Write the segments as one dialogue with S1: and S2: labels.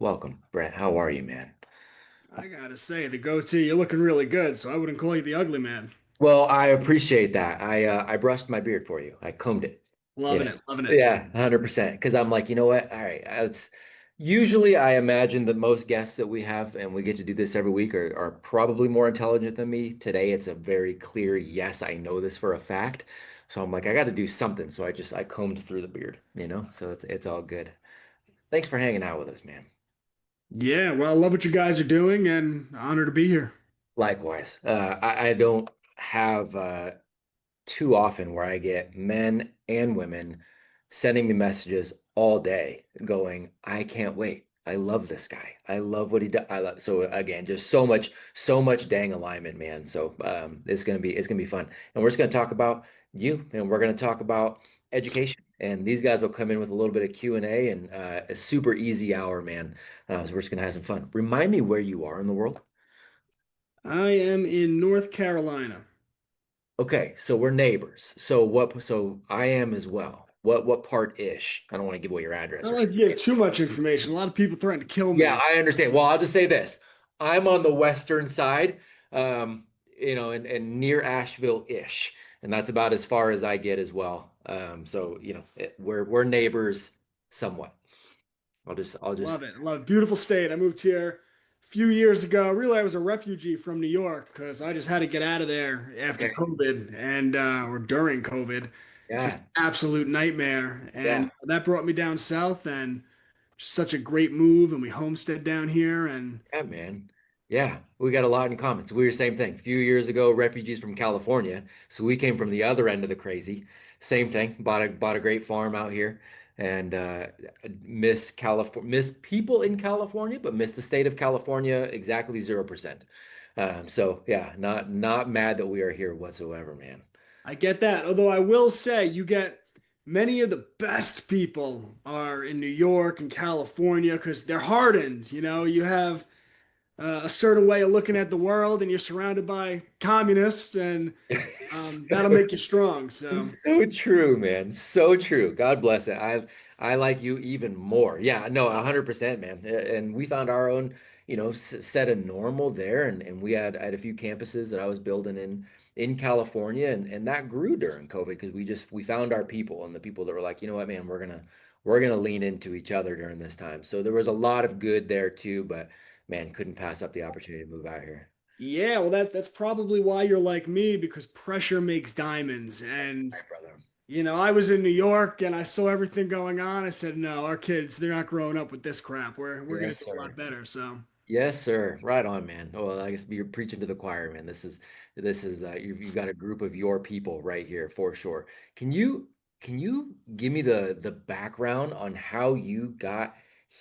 S1: Welcome, Brent. How are you, man?
S2: I gotta say, the goatee, you're looking really good, so I wouldn't call you the ugly man.
S1: Well, I appreciate that. I brushed my beard for you. I combed it. You
S2: Loving
S1: know,
S2: it, loving it.
S1: yeah, 100%. Because I'm like, you know what? All right, it's usually I imagine that most guests that we have, and we get to do this every week, are probably more intelligent than me. Today, it's a very clear yes, I know this for a fact. So I'm like, I got to do something. So I combed through the beard. So it's all good. Thanks for hanging out with us, man.
S2: Yeah, well, I love what you guys are doing and honor to be here.
S1: Likewise. I don't have too often where I get men and women sending me messages all day going, I can't wait. I love this guy. I love what he does. So again, just so much dang alignment, man. So it's gonna be fun. And we're just gonna talk about you, and we're gonna talk about education. And these guys will come in with a little bit of Q&A and a super easy hour, man. So we're just gonna have some fun. Remind me where you are in the world.
S2: I am in North Carolina.
S1: Okay, so we're neighbors. So I am as well. What part ish? I don't want to give away your
S2: I
S1: address
S2: don't
S1: or
S2: like to give too much information. A lot of people threaten to kill
S1: Yeah,
S2: me.
S1: I understand. Well, I'll just say this. I'm on the western side, and near Asheville-ish. And that's about as far as I get as well. So, we're neighbors somewhat. I'll just
S2: Love it. Love it. Beautiful state. I moved here a few years ago. Really, I was a refugee from New York because I just had to get out of there after
S1: okay.
S2: COVID and or during COVID. Just
S1: Yeah.
S2: absolute nightmare. And
S1: Yeah.
S2: that brought me down south and just such a great move. And we homestead down here. And
S1: Yeah, man. Yeah, we got a lot in common. So we were the same thing. A few years ago, refugees from California. So we came from the other end of the crazy. Same thing. Bought a great farm out here and miss California, miss people in California, but miss the state of California exactly 0%. So yeah, not mad that we are here whatsoever, man.
S2: I get that. Although I will say, you get many of the best people are in New York and California because they're hardened. You have a certain way of looking at the world, and you're surrounded by communists, and that'll make you strong. So,
S1: So true, man. So true. God bless it. I like you even more. Yeah, no, 100%, man. And we found our own, set of normal there, and I had a few campuses that I was building in California, and that grew during COVID because we found our people and the people that were like, you know what, man, we're gonna lean into each other during this time. So there was a lot of good there too, but man, couldn't pass up the opportunity to move out here.
S2: yeah, well, that's probably why you're like me because pressure makes diamonds. And,
S1: Right, brother.
S2: I was in New York and I saw everything going on. I said, no, our kids, they're not growing up with this crap. We're gonna
S1: Yes,
S2: do a lot
S1: sir.
S2: better. So.
S1: Yes, sir. Right on, man. Well, I guess you're preaching to the choir, man. This is you've got a group of your people right here for sure. Can you give me the background on how you got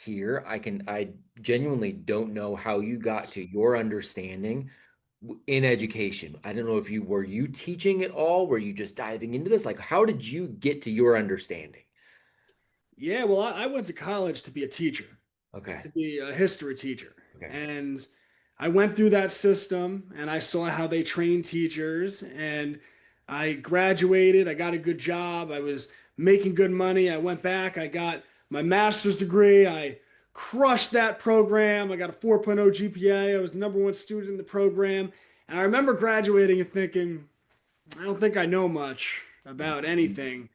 S1: here? I genuinely don't know how you got to your understanding in education. I don't know if were you teaching at all? Were you just diving into this? Like, how did you get to your understanding?
S2: Yeah, well, I went to college to be a teacher,
S1: Okay.
S2: to be a history teacher.
S1: Okay.
S2: And I went through that system and I saw how they train teachers. And I graduated, I got a good job, I was making good money. I went back, I got my master's degree, I crushed that program. I got a 4.0 GPA, I was the number one student in the program. And I remember graduating and thinking, I don't think I know much about anything.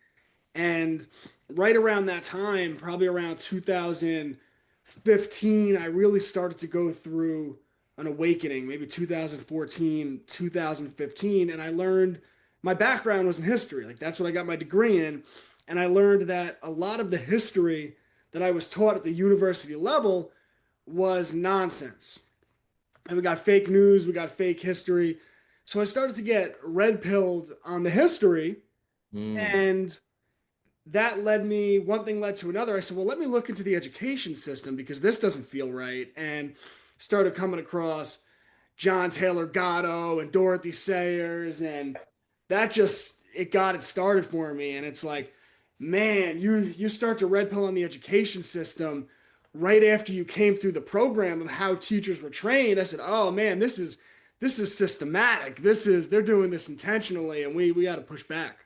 S2: And right around that time, probably around 2015, I really started to go through an awakening, maybe 2014, 2015. And I learned my background was in history. Like that's what I got my degree in. And I learned that a lot of the history that I was taught at the university level was nonsense. And we got fake news, we got fake history. So I started to get red pilled on the history.
S1: Mm,
S2: And that led me, one thing led to another. I said, well, let me look into the education system because this doesn't feel right. And started coming across John Taylor Gatto and Dorothy Sayers. And that just, it got it started for me. And it's like, man, you start to red pill on the education system right after you came through the program of how teachers were trained. I said, oh man, this is systematic. They're doing this intentionally and we got to push back.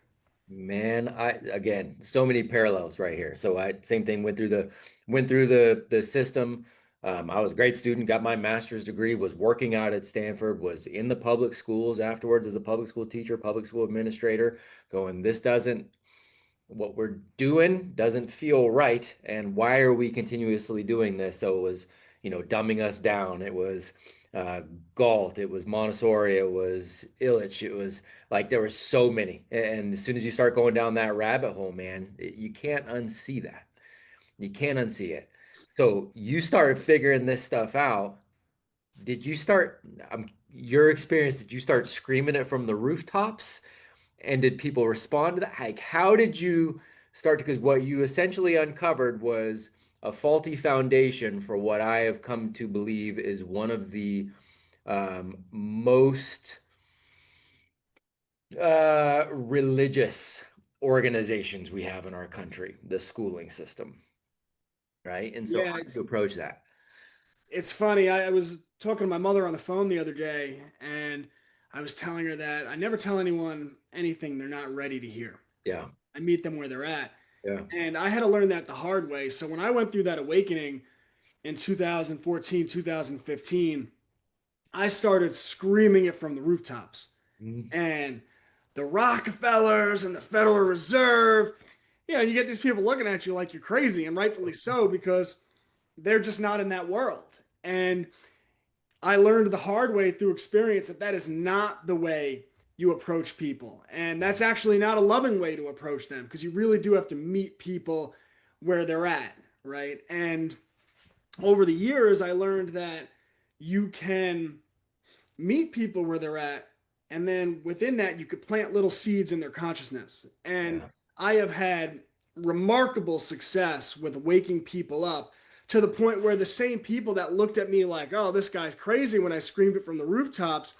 S1: man, I again, so many parallels right here. So I same thing went through the system. I was a great student, got my master's degree, was working out at Stanford, was in the public schools afterwards as a public school teacher, public school administrator, going, this doesn't, what we're doing doesn't feel right. And why are we continuously doing this? So it was, dumbing us down. It was uh, Galt, it was Montessori, it was Illich, it was like there were so many. And as soon as you start going down that rabbit hole, man, you can't unsee that. You can't unsee it. So you started figuring this stuff out. Did you start, your experience, did you start screaming it from the rooftops? And did people respond to that? Like, how did you start to, because what you essentially uncovered was a faulty foundation for what I have come to believe is one of the most religious organizations we have in our country, the schooling system, right? And so
S2: Yeah,
S1: how did you approach that?
S2: it's funny. I was talking to my mother on the phone the other day, and I was telling her that I never tell anyone anything they're not ready to hear.
S1: Yeah,
S2: I meet them where they're at.
S1: yeah.
S2: And I had to learn that the hard way. So when I went through that awakening in 2014, 2015, I started screaming it from the rooftops.
S1: Mhm.
S2: And the Rockefellers and the Federal Reserve, you get these people looking at you like you're crazy, and rightfully so, because they're just not in that world. And I learned the hard way through experience that that is not the way you approach people. And that's actually not a loving way to approach them, because you really do have to meet people where they're at, right? And over the years, I learned that you can meet people where they're at, and then within that, you could plant little seeds in their consciousness. And
S1: Yeah.
S2: I have had remarkable success with waking people up to the point where the same people that looked at me like, oh, this guy's crazy when I screamed it from the rooftops,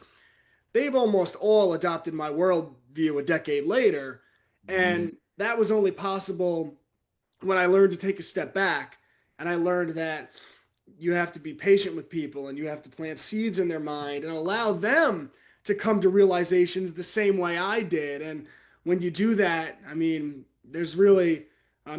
S2: they've almost all adopted my worldview a decade later.
S1: Mhm.
S2: And that was only possible when I learned to take a step back, and I learned that you have to be patient with people, and you have to plant seeds in their mind and allow them to come to realizations the same way I did. And when you do that, I mean, there's really,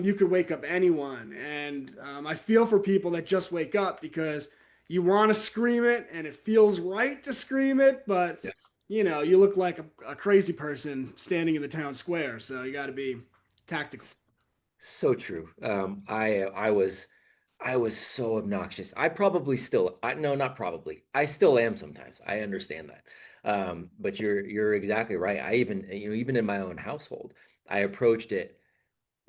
S2: you could wake up anyone. And I feel for people that just wake up, because you want to scream it and it feels right to scream it, but
S1: Yeah.
S2: you look like a crazy person standing in the town square. So you got to be tactical.
S1: So true. I was so obnoxious. I probably still, no, not probably. I still am sometimes. I understand that. But you're exactly right. I even, even in my own household, I approached it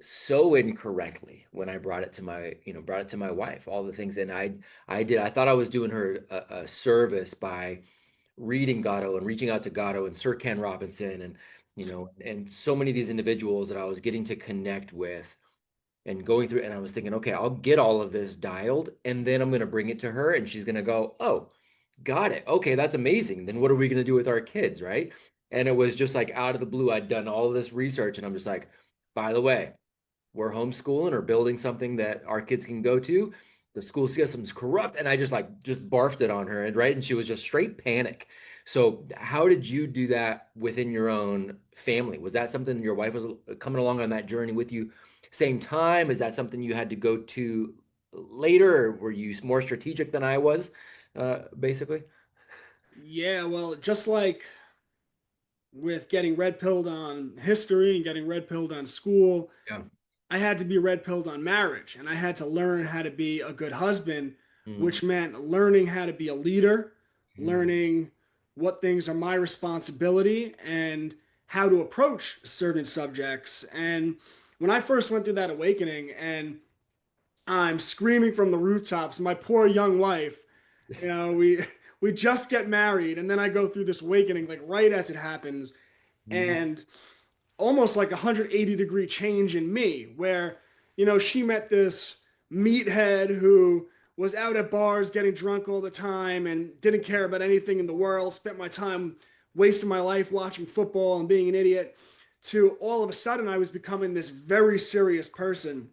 S1: so incorrectly when I brought it to my wife, all the things. And I thought I was doing her a service by reading Gatto and reaching out to Gatto and Sir Ken Robinson and so many of these individuals that I was getting to connect with and going through, and I was thinking, okay, I'll get all of this dialed and then I'm going to bring it to her and she's going to go, oh, got it. Okay, that's amazing. Then what are we going to do with our kids, right? And it was just like out of the blue, I'd done all of this research and I'm just like, by the way, we're homeschooling or building something that our kids can go to. The school system's corrupt. And I just barfed it on her. And right. And she was just straight panic. So how did you do that within your own family? Was that something your wife was coming along on that journey with you same time? Is that something you had to go to later? Or were you more strategic than I was, basically?
S2: Yeah, well, just like with getting red pilled on history and getting red pilled on school,
S1: Yeah.
S2: I had to be red pilled on marriage, and I had to learn how to be a good husband,
S1: Mm,
S2: which meant learning how to be a leader,
S1: mm,
S2: learning what things are my responsibility, and how to approach certain subjects. And when I first went through that awakening, and I'm screaming from the rooftops, my poor young wife, we we just get married, and then I go through this awakening like right as it happens,
S1: mm,
S2: and almost like a 180-degree change in me, where she met this meathead who was out at bars getting drunk all the time and didn't care about anything in the world, spent my time wasting my life watching football and being an idiot, to all of a sudden I was becoming this very serious person,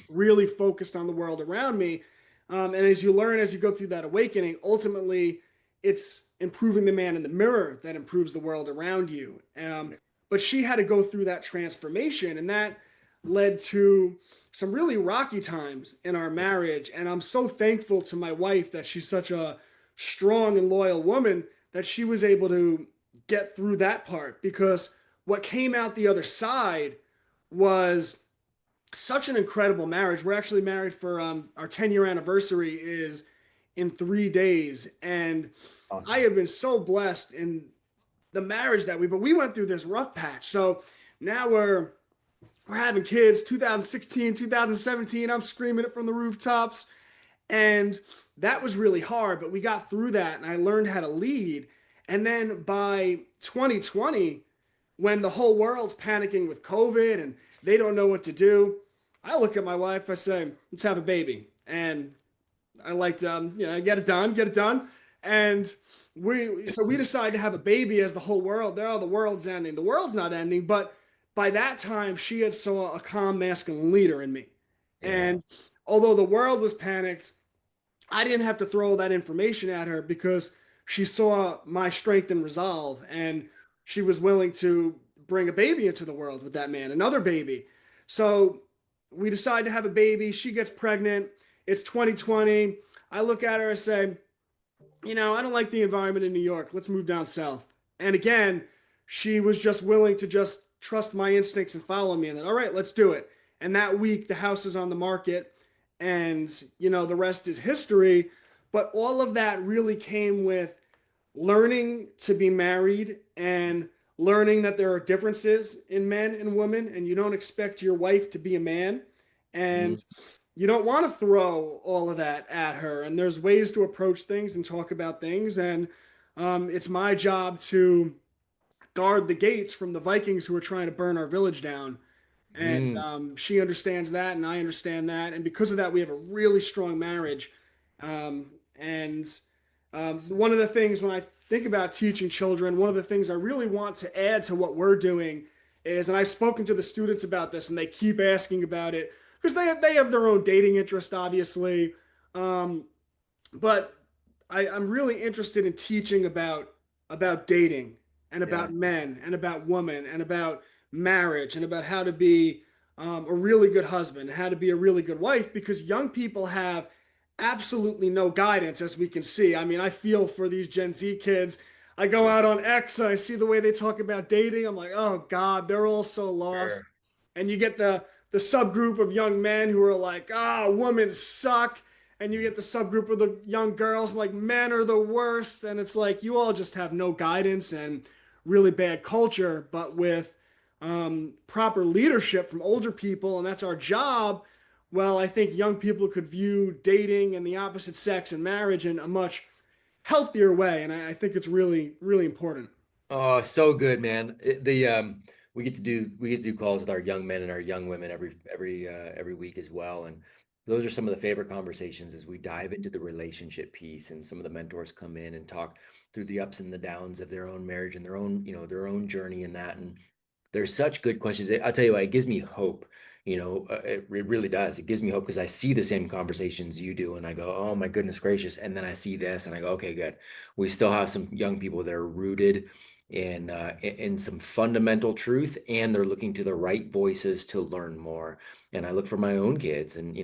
S2: really focused on the world around me. And as you learn, as you go through that awakening, ultimately it's improving the man in the mirror that improves the world around you. But she had to go through that transformation, and that led to some really rocky times in our marriage. And I'm so thankful to my wife that she's such a strong and loyal woman that she was able to get through that part, because what came out the other side was such an incredible marriage. We're actually married for our 10-year anniversary is in 3 days. And I
S1: Awesome.
S2: have been so blessed in the marriage that but we went through this rough patch. So now we're having kids, 2016, 2017. I'm screaming it from the rooftops. And that was really hard, but we got through that and I learned how to lead. And then by 2020, when the whole world's panicking with COVID and they don't know what to do, I look at my wife, I say, let's have a baby. And I like to, get it done, get it done. And we decided to have a baby as the whole world. There, oh, the world's ending. The world's not ending, but by that time, she had saw a calm, masculine leader in me.
S1: Yeah.
S2: And although the world was panicked, I didn't have to throw that information at her because she saw my strength and resolve, and she was willing to bring a baby into the world with that man, another baby. So we decide to have a baby. She gets pregnant. It's 2020. I look at her and say, I don't like the environment in New York. Let's move down south. And again, she was just willing to just trust my instincts and follow me. And then, all right, let's do it. And that week, the house is on the market, and the rest is history. But all of that really came with learning to be married and learning that there are differences in men and women, and you don't expect your wife to be a man.
S1: Mhm.
S2: And you don't want to throw all of that at her. And there's ways to approach things and talk about things. And it's my job to guard the gates from the Vikings who are trying to burn our village down. And
S1: Mm.
S2: she understands that, and I understand that. And because of that, we have a really strong marriage. And one of the things when I think about teaching children, one of the things I really want to add to what we're doing is, and I've spoken to the students about this, and they keep asking about it because they have their own dating interest, obviously. Um, but I'm really interested in teaching about dating and
S1: Yeah.
S2: about men and about women and about marriage and about how to be a really good husband, how to be a really good wife, because young people have absolutely no guidance, as we can see. I mean, I feel for these Gen Z kids. I go out on X and I see the way they talk about dating. I'm like, oh God, they're all so lost.
S1: Sure.
S2: And you get the subgroup of young men who are like, ah, women suck. And you get the subgroup of the young girls like men are the worst. And it's like you all just have no guidance and really bad culture. But with proper leadership from older people, and that's our job, well, I think young people could view dating and the opposite sex and marriage in a much healthier way. And I think it's really, really important.
S1: Oh, so good, man. We get to do calls with our young men and our young women every week as well. And those are some of the favorite conversations as we dive into the relationship piece, and some of the mentors come in and talk through the ups and the downs of their own marriage and their own journey in that. And there's such good questions. I'll tell you what, it gives me hope. It really does. It gives me hope because I see the same conversations you do, and I go, oh my goodness gracious. And then I see this, and I go, okay, good. We still have some young people that are rooted in some fundamental truth, and they're looking to the right voices to learn more. And I look for my own kids, and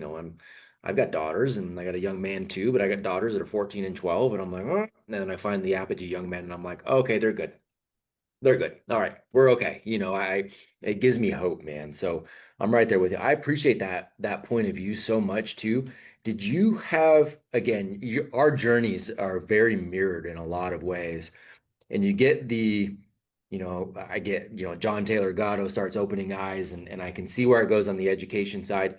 S1: I've got daughters, and I got a young man too, but I got daughters that are 14 and 12, and I'm like, oh. And then I find the Apogee young men, and I'm like, okay, they're good. They're good. All right, we're okay. It gives me hope, man. So I'm right there with you. I appreciate that point of view so much too. Did you have, again, our journeys are very mirrored in a lot of ways, and you get I get, John Taylor Gatto starts opening eyes, and I can see where it goes on the education side.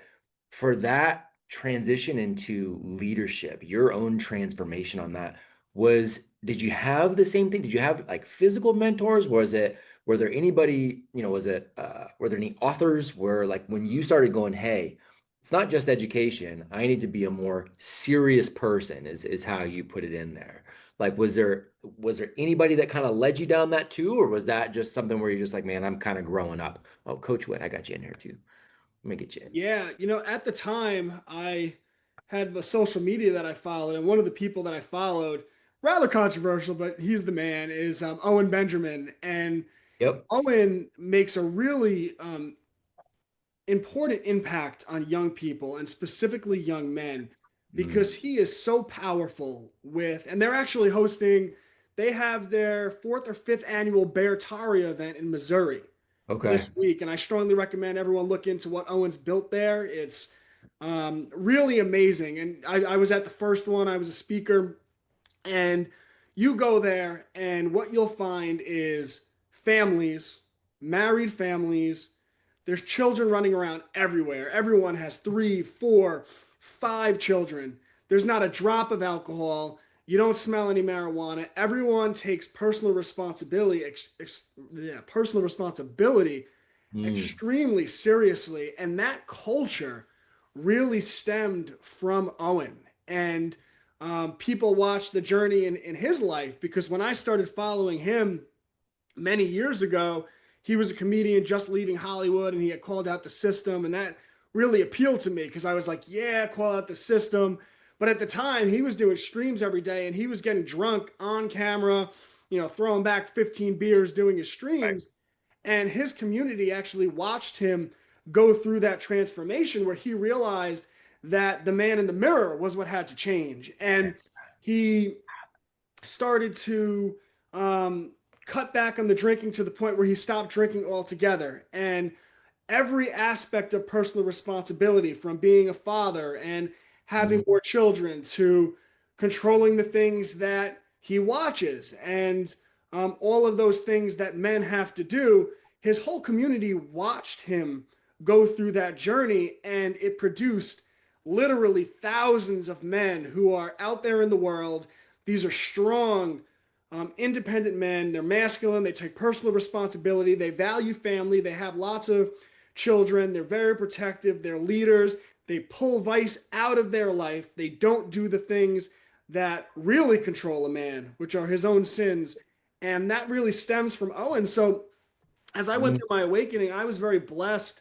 S1: For that transition into leadership, your own transformation on that did you have the same thing? Did you have like physical mentors? Were there anybody, were there any authors where like when you started going, hey, it's not just education, I need to be a more serious person, is how you put it in there. Like, was there anybody that kind of led you down that too, or was that just something where you're just like, man, I'm kind of growing up? Oh, Coach Witt, I got you in here too. Let me get you in.
S2: Yeah, at the time I had a social media that I followed, and one of the people that I followed, rather controversial, but he's the man, is Owen Benjamin. And
S1: Yep.
S2: Owen makes a really important impact on young people and specifically young men
S1: Mm.
S2: because he is so powerful with, and they're actually hosting, they have their fourth or fifth annual Bear Taria event in Missouri
S1: Okay.
S2: this week. And I strongly recommend everyone look into what Owen's built there. It's really amazing. And I was at the first one, I was a speaker, and you go there, and what you'll find is families, married families. There's children running around everywhere. Everyone has three, four, five children. There's not a drop of alcohol. You don't smell any marijuana. Everyone takes personal responsibility
S1: Mm.
S2: extremely seriously. And that culture really stemmed from Owen. And people watch the journey in his life because when I started following him many years ago, he was a comedian just leaving Hollywood and he had called out the system. And that really appealed to me because I was like, yeah, call out the system. But at the time, he was doing streams every day and he was getting drunk on camera, throwing back 15 beers doing his
S1: Right.
S2: streams. And his community actually watched him go through that transformation where he realized that the man in the mirror was what had to change. And he started to cut back on the drinking to the point where he stopped drinking altogether. And every aspect of personal responsibility, from being a father and having
S1: Mm.
S2: more children to controlling the things that he watches and all of those things that men have to do. His whole community watched him go through that journey, and it produced literally thousands of men who are out there in the world. These are strong, independent men. They're masculine. They take personal responsibility. They value family. They have lots of children. They're very protective. They're leaders. They pull vice out of their life. They don't do the things that really control a man, which are his own sins. And that really stems from Owen. So as I went
S1: Mm.
S2: through my awakening, I was very blessed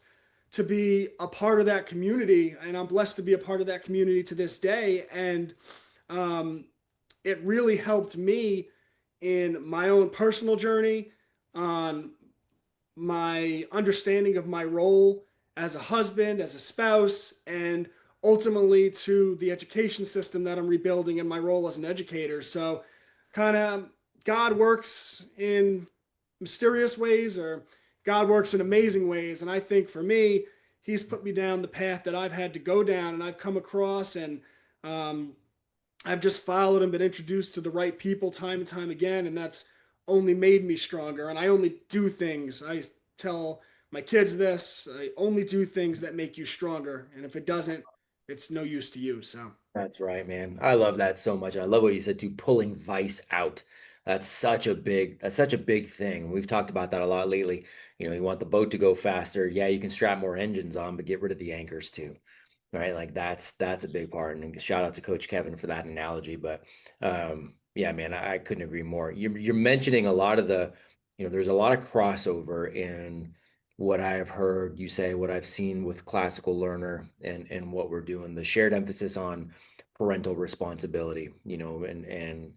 S2: to be a part of that community. And I'm blessed to be a part of that community to this day. And um, it really helped me in my own personal journey on my understanding of my role as a husband, as a spouse, and ultimately to the education system that I'm rebuilding and my role as an educator. So, kind of, God works in mysterious ways or God works in amazing ways. And I think for me, He's put me down the path that I've had to go down and I've come across, and um, I've just followed and been introduced to the right people time and time again, and that's only made me stronger. And I only do things. I tell my kids this: I only do things that make you stronger, and if it doesn't, it's no use to you. So
S1: That's right, man. I love that so much. I love what you said too, pulling vice out. That's such a big thing. We've talked about that a lot lately. You want the boat to go faster. Yeah, you can strap more engines on, but get rid of the anchors too. Right? Like that's a big part. And shout out to Coach Kevin for that analogy. But yeah, man, I couldn't agree more. You're mentioning a lot of there's a lot of crossover in what I have heard you say, what I've seen with classical learner and what we're doing, the shared emphasis on parental responsibility, and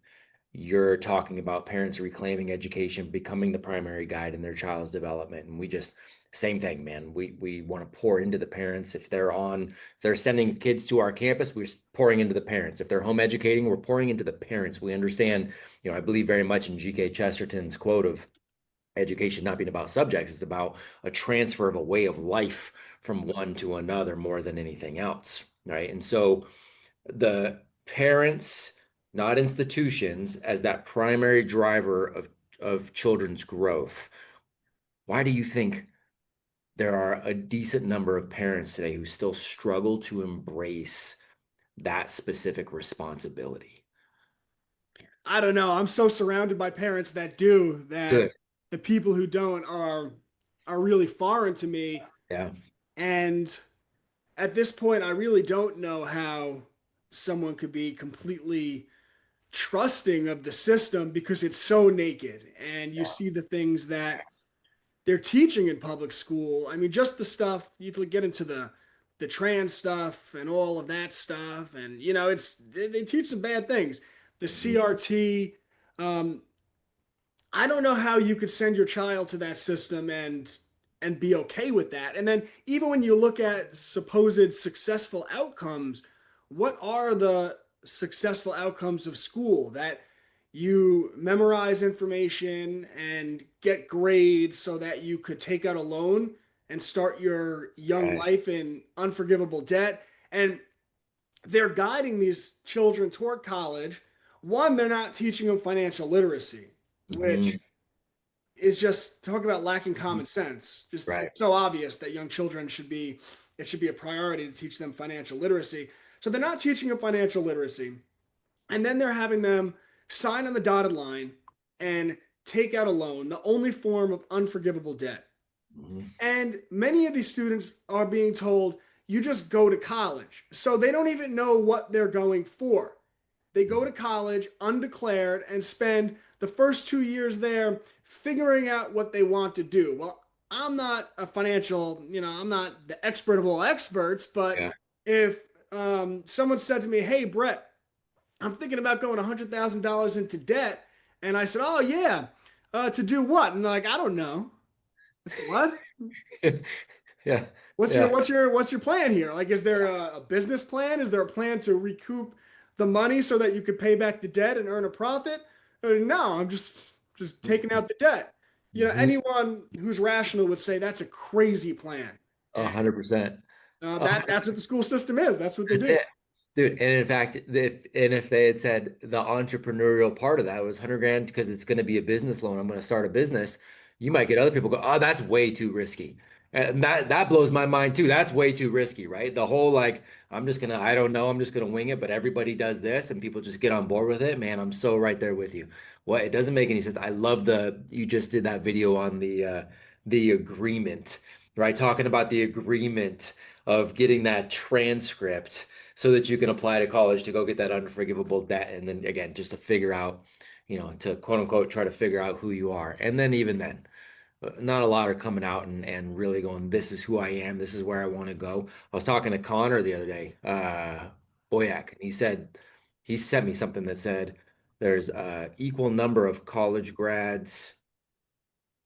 S1: you're talking about parents reclaiming education, becoming the primary guide in their child's development. And we just same thing, man. We want to pour into the parents. If they're sending kids to our campus, we're pouring into the parents. If they're home educating, we're pouring into the parents. We understand, I believe very much in G.K. Chesterton's quote of education not being about subjects, it's about a transfer of a way of life from one to another more than anything else. Right. And so the parents, not institutions, as that primary driver of children's growth. Why do you think there are a decent number of parents today who still struggle to embrace that specific responsibility?
S2: I don't know. I'm so surrounded by parents that do that.
S1: Good.
S2: The people who don't are really foreign to me.
S1: Yeah.
S2: And at this point, I really don't know how someone could be completely trusting of the system because it's so naked and you see the things that they're teaching in public school. I mean, just the stuff you get into the trans stuff and all of that stuff, and it's they teach some bad things. The
S1: Mhm.
S2: CRT. Um, I don't know how you could send your child to that system and and be okay with that. And then even when you look at supposed successful outcomes, what are the successful outcomes of school? That you memorize information and get grades so that you could take out a loan and start your young
S1: Right.
S2: life in unforgivable debt. And they're guiding these children toward college. One, they're not teaching them financial literacy,
S1: Hmm.
S2: which is just talk about lacking common sense. Just
S1: Right.
S2: it's so obvious that young children should be it should be a priority to teach them financial literacy. So they're not teaching them financial literacy, and then they're having them sign on the dotted line and take out a loan, the only form of unforgivable debt.
S1: Hmm.
S2: And many of these students are being told, you just go to college. So they don't even know what they're going for. They go to college undeclared and spend the first 2 years there figuring out what they want to do. Well, I'm not a financial, I'm not the expert of all experts, but
S1: Yeah.
S2: if someone said to me, hey, Brett, I'm thinking about going $100,000 into debt. And I said, oh, yeah, to do what? And they're like, I don't know. I said, what?
S1: Yeah.
S2: What's your
S1: Yeah.
S2: what's your what's your plan here? Like, is there a business plan? Is there a plan to recoup the money so that you could pay back the debt and earn a profit? No, I'm just taking out the debt.
S1: Hmm.
S2: Anyone who's rational would say that's a crazy plan,
S1: A
S2: and
S1: 100%.
S2: that's what the school system is. That's what they're
S1: That's
S2: doing.
S1: it. Dude, and in fact, if they had said the entrepreneurial part of that was 100 grand because it's going to be a business loan, I'm going to start a business, you might get other people go, oh, that's way too risky. And that blows my mind too. That's way too risky, right? The whole like, I don't know, I'm just gonna wing it, but everybody does this and people just get on board with it. Man, I'm so right there with you. Well, it doesn't make any sense. I love you just did that video on the agreement, right? Talking about the agreement of getting that transcript so that you can apply to college to go get that unforgivable debt. And then again, just to figure out, to quote unquote, try to figure out who you are. And then even then, not a lot are coming out and really going, this is who I am. This is where I want to go. I was talking to Connor the other day, Boyack, and he sent me something that said there's equal number of college grads.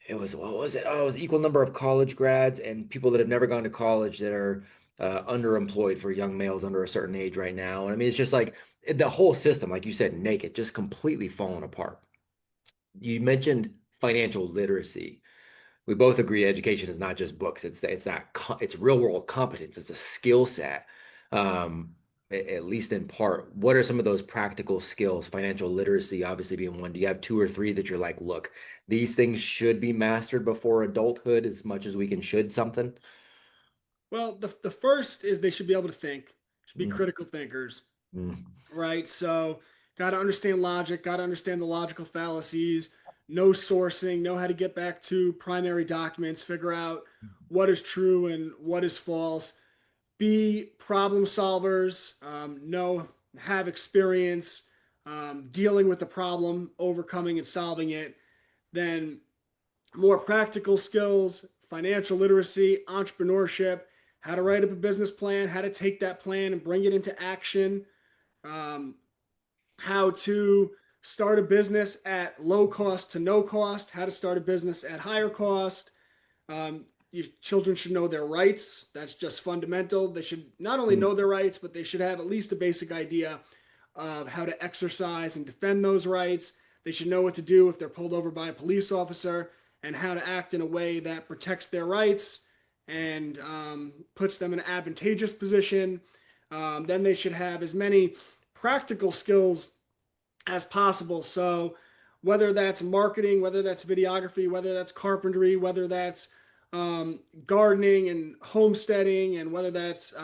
S1: What was it? Oh, it was equal number of college grads and people that have never gone to college that are underemployed for young males under a certain age right now. And I mean, it's just like the whole system, like you said, naked, just completely falling apart. You mentioned financial literacy. We both agree education is not just books. It's real world competence. It's a skill set. At least in part. What are some of those practical skills? Financial literacy, obviously being one. Do you have two or three that you're like, look, these things should be mastered before adulthood as much as we can should something?
S2: Well, the first is they should be able to think, should be
S1: Mm,
S2: critical thinkers,
S1: mm,
S2: right? So, got to understand logic, got to understand the logical fallacies, know sourcing, know how to get back to primary documents, figure out what is true and what is false, be problem solvers, have experience dealing with the problem, overcoming and solving it. Then more practical skills, financial literacy, entrepreneurship, how to write up a business plan, how to take that plan and bring it into action, um, how to start a business at low cost to no cost, how to start a business at higher cost. Your children should know their rights. That's just fundamental. They should not only
S1: mm,
S2: know their rights, but they should have at least a basic idea of how to exercise and defend those rights. They should know what to do if they're pulled over by a police officer and how to act in a way that protects their rights and puts them in an advantageous position. Then they should have as many practical skills as possible. So, whether that's marketing, whether that's videography, whether that's carpentry, whether that's gardening and homesteading, and whether that's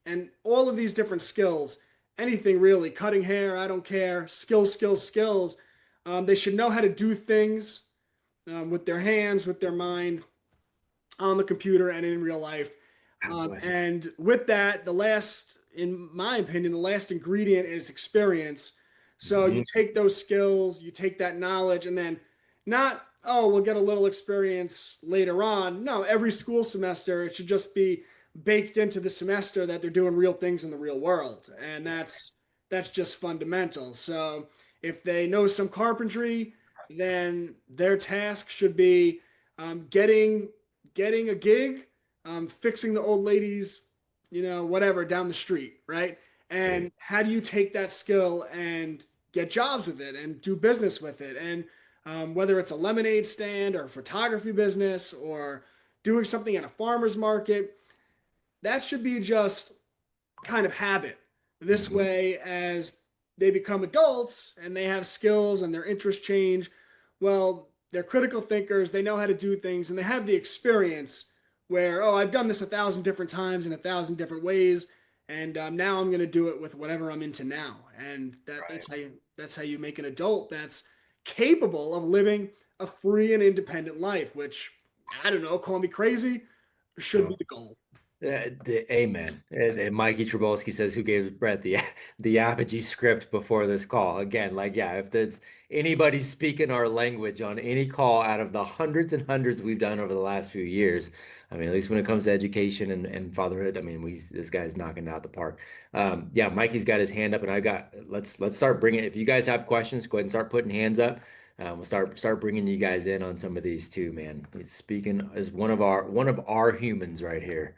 S2: and all of these different skills, anything really, cutting hair, I don't care, skills, skills, skills. They should know how to do things with their hands, with their mind, on the computer and in real life.
S1: God bless you.
S2: And with that, in my opinion, the last ingredient is experience. So you
S1: Mhm.
S2: take those skills, you take that knowledge, and then not, oh, we'll get a little experience later on. No, every school semester, it should just be baked into the semester that they're doing real things in the real world. And that's just fundamental. So if they know some carpentry, then their task should be getting getting a gig, fixing the old lady's, whatever down the street, right?
S1: Right.
S2: And how do you take that skill and get jobs with it and do business with it? And whether it's a lemonade stand or a photography business or doing something at a farmer's market, that should be just kind of habit. This
S1: Mhm.
S2: way, as they become adults and they have skills and their interests change, well, they're critical thinkers, they know how to do things, and they have the experience where, oh, I've done this 1,000 different times in 1,000 different ways, and now I'm going to do it with whatever I'm into now. And
S1: Right.
S2: that's how you make an adult that's capable of living a free and independent life, which I don't know, call me crazy, should be
S1: So
S2: the goal.
S1: Amen. And Mikey Trabulski says, "Who gave Brett the Apogee script before this call?" Again, like, yeah, if there's anybody speaking our language on any call out of the hundreds and hundreds we've done over the last few years, I mean, at least when it comes to education and fatherhood, I mean, this guy's knocking it out the park. Yeah, Mikey's got his hand up, and I got. Let's start bringing. If you guys have questions, go ahead and start putting hands up. We'll start bringing you guys in on some of these too, man. He's speaking as one of our humans right here.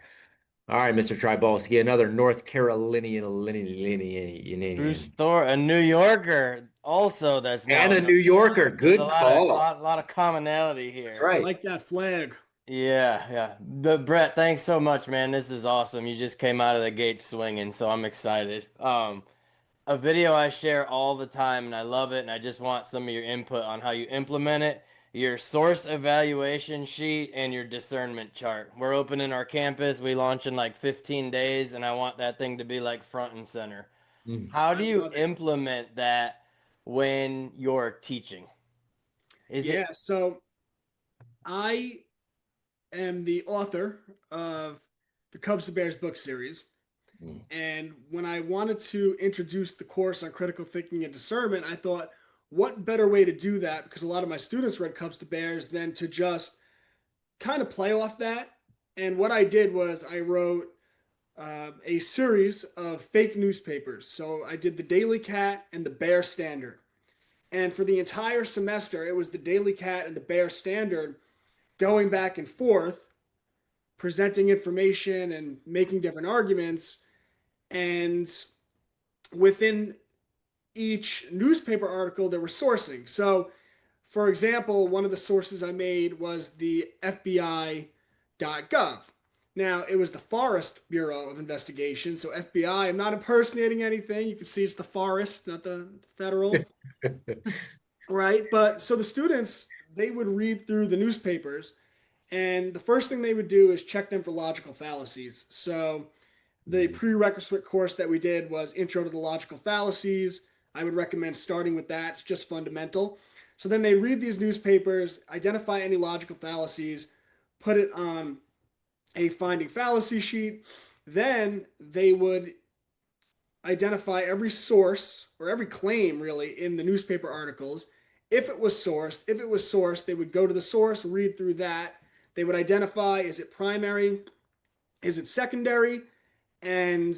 S1: All right, Mr. Tribalski, another North Carolinian
S3: True
S1: linean,
S3: story. A New Yorker also that's now
S1: and a
S3: in
S1: New
S3: Australia.
S1: Yorker.
S3: So there's a
S1: Good
S3: lot of
S1: call.
S3: lot of commonality
S1: That's
S3: here.
S2: I
S1: right.
S2: like that flag.
S3: Yeah, yeah. But Brett, thanks so much, man. This is awesome. You just came out of the gate swinging, so I'm excited. A video I share all the time, and I love it, and I just want some of your input on how you implement it. Your source evaluation sheet and your discernment chart. We're opening our campus. We launch in like 15 days, and I want that thing to be like front and center.
S1: Mm.
S3: How do
S2: I
S3: you
S2: love it.
S3: implement that when you're teaching? Is
S2: Yeah,
S3: it
S2: so I am the author of the Cubs to Bears book series.
S1: Mm.
S2: And when I wanted to introduce the course on critical thinking and discernment, I thought, what better way to do that? Because a lot of my students read Cubs to Bears than to just kind of play off that. And what I did was I wrote a series of fake newspapers. So I did the Daily Cat and the Bear Standard. And for the entire semester, it was the Daily Cat and the Bear Standard going back and forth, presenting information and making different arguments. And within each newspaper article, there were sourcing. So, for example, one of the sources I made was the FBI.gov. Now, it was the Forest Bureau of Investigation. So, FBI, I'm not impersonating anything. You can see it's the forest, not the federal, right? But so the students, they would read through the newspapers, and the first thing they would do is check them for logical fallacies. So the
S1: Mm.
S2: prerequisite course that we did was Intro to the Logical Fallacies. I would recommend starting with that. It's just fundamental. So then they read these newspapers, identify any logical fallacies, put it on a finding fallacy sheet. Then they would identify every source or every claim really in the newspaper articles. If it was sourced, they would go to the source, read through that. They would identify, is it primary, is it secondary, and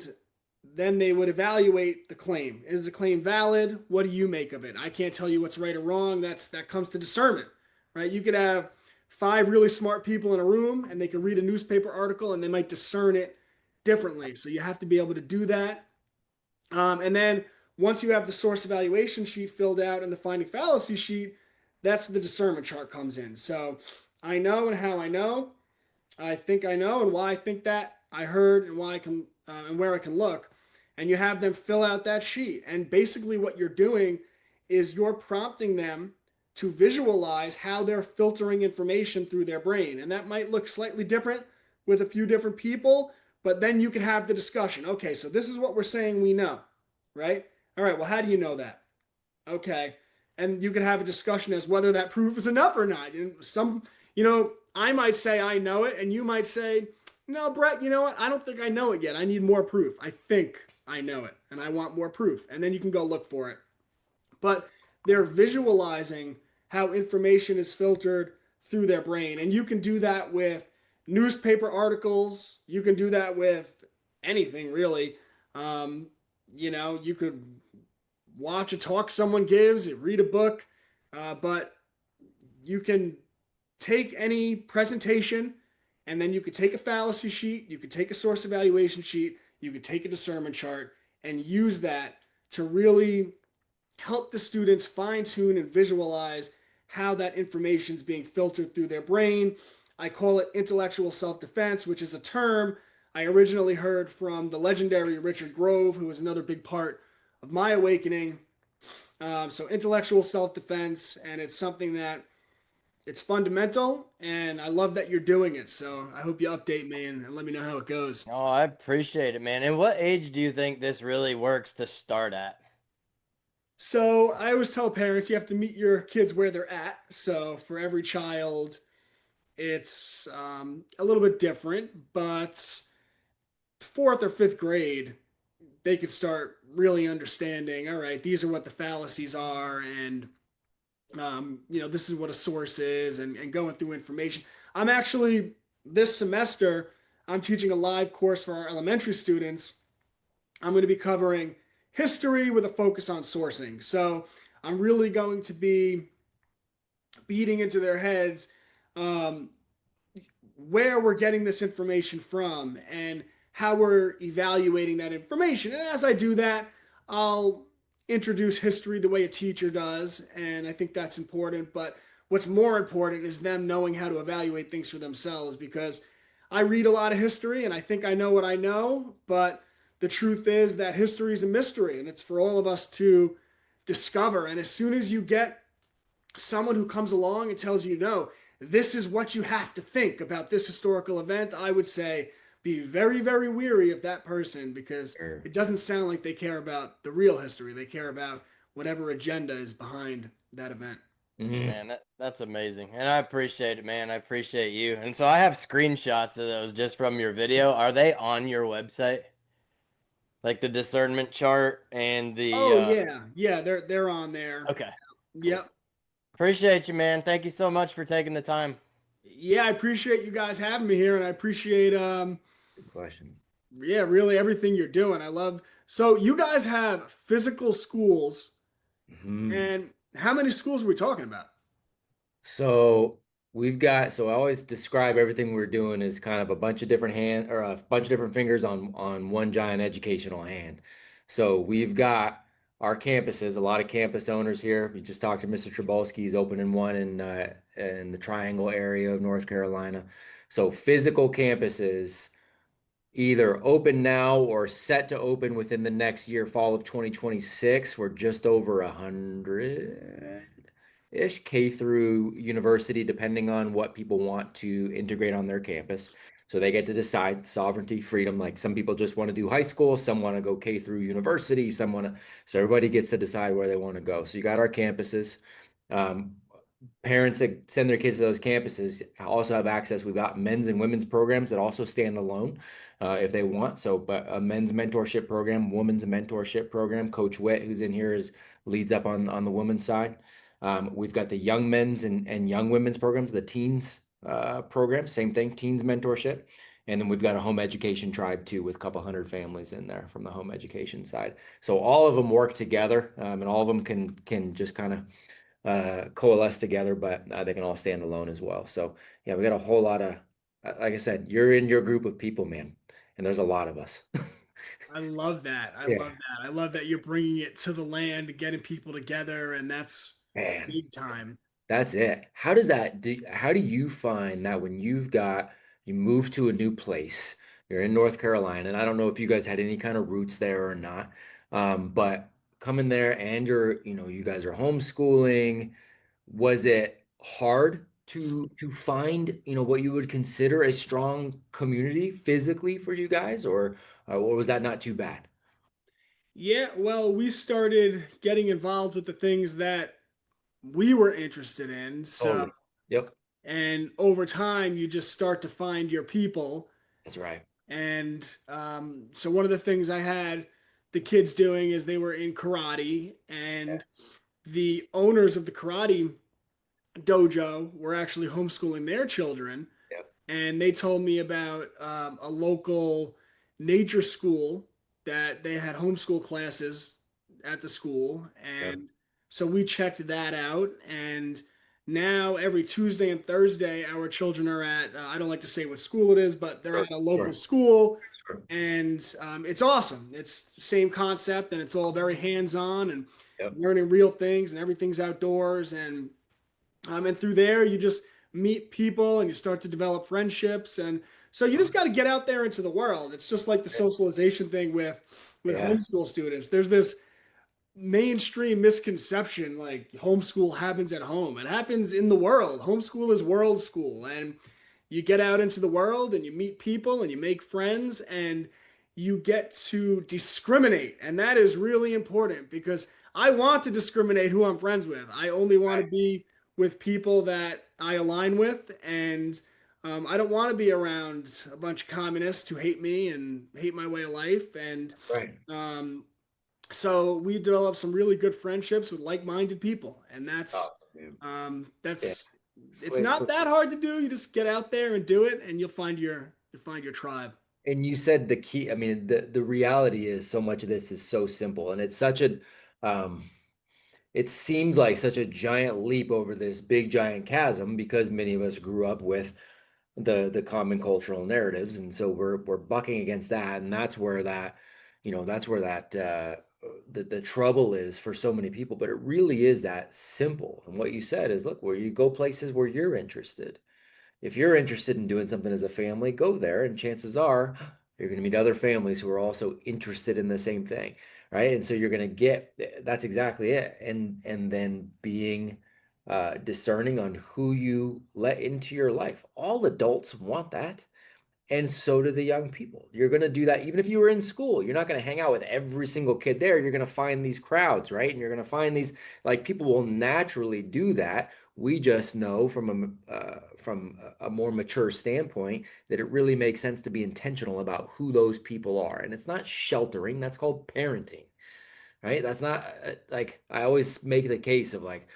S2: then they would evaluate the claim. Is the claim valid? What do you make of it? I can't tell you what's right or wrong. That comes to discernment, right? You could have five really smart people in a room and they could read a newspaper article and they might discern it differently. So you have to be able to do that. And then once you have the source evaluation sheet filled out and the finding fallacy sheet, that's the discernment chart comes in. So I know and how I know. I think I know and why I think that. I heard and why I can and where I can look. And you have them fill out that sheet. And basically, what you're doing is you're prompting them to visualize how they're filtering information through their brain. And that might look slightly different with a few different people, but then you can have the discussion. Okay, so this is what we're saying we know, right? All right, well, how do you know that? Okay. And you can have a discussion as whether that proof is enough or not. And I might say I know it, and you might say, no, Brett, you know what? I don't think I know it yet. I need more proof. I think I know it, and I want more proof. And then you can go look for it. But they're visualizing how information is filtered through their brain. And you can do that with newspaper articles. You can do that with anything, really. Um, you could watch a talk someone gives, read a book, but you can take any presentation And then you could take a fallacy sheet, you could take a source evaluation sheet, you could take a discernment chart and use that to really help the students fine tune and visualize how that information is being filtered through their brain. I call it intellectual self defense, which is a term I originally heard from the legendary Richard Grove, who was another big part of my awakening. So, intellectual self defense, and it's something that it's fundamental, and I love that you're doing it. So, I hope you update me and let me know how it goes.
S3: Oh, I appreciate it, man. And what age do you think this really works to start at?
S2: So, I always tell parents you have to meet your kids where they're at. So, for every child, it's a little bit different, but fourth or fifth grade, they could start really understanding. All right, these are what the fallacies are, and this is what a source is, and going through information. I'm actually this semester, I'm teaching a live course for our elementary students. I'm going to be covering history with a focus on sourcing. So I'm really going to be beating into their heads um, where we're getting this information from and how we're evaluating that information. And as I do that, I'll introduce history the way a teacher does. And I think that's important. But what's more important is them knowing how to evaluate things for themselves because I read a lot of history and I think I know what I know. But the truth is that history is a mystery and it's for all of us to discover. And as soon as you get someone who comes along and tells you, no, this is what you have to think about this historical event, I would say be very, very weary of that person because
S1: Sure.
S2: it doesn't sound like they care about the real history. They care about whatever agenda is behind that event.
S1: Mhm.
S3: Man, that's amazing. And I appreciate it, man. I appreciate you. And so I have screenshots of those just from your video. Are they on your website? Like the discernment chart and the
S2: Oh yeah, yeah, they're on there.
S3: okay, cool.
S2: Yep.
S3: Appreciate you, man. Thank you so much for taking the time.
S2: Yeah, I appreciate you guys having me here, and I appreciate
S1: Good question.
S2: yeah, really everything you're doing. I love so you guys have physical schools,
S1: Mhm.
S2: and how many schools are we talking about?
S1: So so I always describe everything we're doing as kind of a bunch of different or a bunch of different fingers on one giant educational hand. So we've got our campuses, a lot of campus owners here. We just talked to Mr. Trabolski. He's opening one in the Triangle area of North Carolina. So physical campuses either open now or set to open within the next year, fall of 2026. We're just over 100-ish K through university, depending on what people want to integrate on their campus. So they get to decide sovereignty, freedom. Like some people just want to do high school, some want to go K through university, so everybody gets to decide where they want to go. So you got our campuses. Um, Parents that send their kids to those campuses also have access. We've got men's and women's programs that also stand alone if they want. So, but a men's mentorship program, women's mentorship program. Coach Witt, who's in here, is leads up on the women's side. We've got the young men's and young women's programs, the teens program, same thing, teens mentorship. And then we've got a home education tribe too, with a couple hundred families in there from the home education side. So all of them work together, and all of them can just kind of coalesce together, but they can all stand alone as well. So yeah, we got a whole lot of, like I said, you're in your group of people, man, and there's a lot of us.
S2: I love that. I
S1: Yeah,
S2: love that. I love that you're bringing it to the land, getting people together, and that's
S1: man,
S2: big time.
S1: that's it. How do you find that when you move to a new place, you're in North Carolina, and I don't know if you guys had any kind of roots there or not, but coming there and you guys are homeschooling. Was it hard to find, what you would consider a strong community physically for you guys, or was that not too bad?
S2: Yeah, well, we started getting involved with the things that we were interested in. So,
S1: Totally. Yep,
S2: and over time, you just start to find your people.
S1: that's right.
S2: And so, one of the things I had the kids doing is they were in karate,
S1: Yeah,
S2: and the owners of the karate dojo were actually homeschooling their children.
S1: yep,
S2: And they told me about a local nature school that they had homeschool classes at the school.
S1: yep.
S2: And so we checked that out. And Now, every Tuesday and Thursday, our children are at, I don't like to say what school it is, but they're
S1: Sure,
S2: at a local
S1: sure,
S2: school.
S1: sure.
S2: And it's awesome. It's same concept, and it's all very hands-on and
S1: Yep.
S2: learning real things, and everything's outdoors. And through there, you just meet people and you start to develop friendships. And so you just got to get out there into the world. It's just like the socialization thing with
S1: Yeah,
S2: homeschool students. There's this mainstream misconception like homeschool happens at home. It happens in the world. Homeschool is world school. And you get out into the world and you meet people and you make friends and you get to discriminate. And that is really important because I want to discriminate who I'm friends with. I only want to be with people that I align with. And I don't want to be around a bunch of communists who hate me and hate my way of life. And
S1: right.
S2: um, so we developed some really good friendships with like-minded people, and
S1: Awesome, dude. Yeah.
S2: that's it's
S1: Wait,
S2: not that hard to do. You just get out there and do it, and you'll find your tribe.
S1: and you said the key, I mean, the reality is so much of this is so simple, and it's such a it seems like such a giant leap over this big giant chasm because many of us grew up with the common cultural narratives, and so we're bucking against that, and that's where that, that's where that the trouble is for so many people. But it really is that simple. And what you said is, look, where you go places where you're interested. If you're interested in doing something as a family, go there, and chances are you're going to meet other families who are also interested in the same thing, right? And so you're going to get, that's exactly it. And then being discerning on who you let into your life. All adults want that. And so do the young people. You're going to do that even if you were in school. You're not going to hang out with every single kid there. You're going to find these crowds, right? And you're going to find these, like, people will naturally do that. We just know from a more mature standpoint that it really makes sense to be intentional about who those people are. And it's not sheltering, that's called parenting, right? That's not like, I always make the case of like,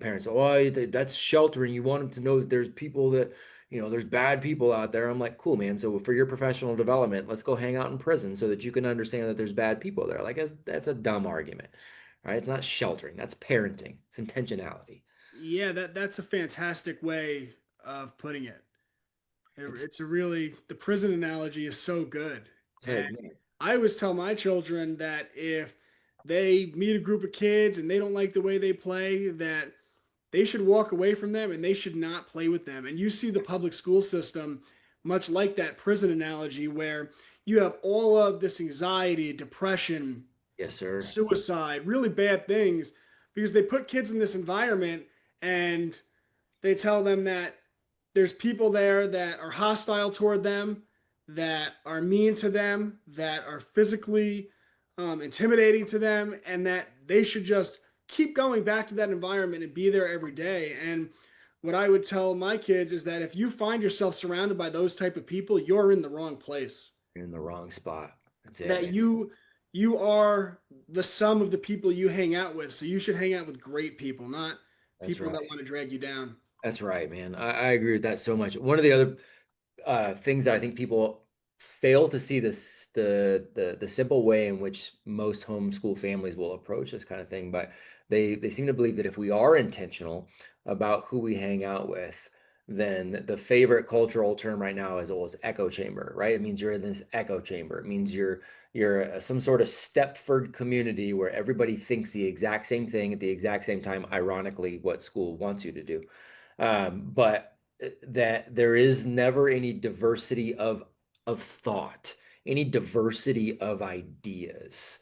S1: parents, oh, that's sheltering. You want them to know that there's people that, there's bad people out there. I'm like, cool, man. So for your professional development, let's go hang out in prison so that you can understand that there's bad people there. Like, that's a dumb argument, right? It's not sheltering. That's parenting. It's intentionality.
S2: Yeah, that's a fantastic way of putting it.
S1: It's,
S2: It's a really the prison analogy is so good.
S1: it's
S2: And
S1: like, man,
S2: I always tell my children that if they meet a group of kids and they don't like the way they play, that they should walk away from them and they should not play with them. And you see the public school system much like that prison analogy where you have all of this anxiety, depression,
S1: yes, sir.
S2: suicide, really bad things because they put kids in this environment and they tell them that there's people there that are hostile toward them, that are mean to them, that are physically intimidating to them, and that they should just keep going back to that environment and be there every day. And what I would tell my kids is that if you find yourself surrounded by those type of people, you're in the wrong place.
S1: You're in the wrong spot. That's it,
S2: That
S1: man.
S2: you are the sum of the people you hang out with. So you should hang out with great people, not
S1: That's
S2: people that
S1: right.
S2: want to drag you down.
S1: That's right, man. I agree with that so much. One of the other things that I think people fail to see, this the simple way in which most homeschool families will approach this kind of thing, but they seem to believe that if we are intentional about who we hang out with, then the favorite cultural term right now is always echo chamber, right? It means you're in this echo chamber. It means you're some sort of Stepford community where everybody thinks the exact same thing at the exact same time, ironically, what school wants you to do. But that there is never any diversity of thought, any diversity of ideas.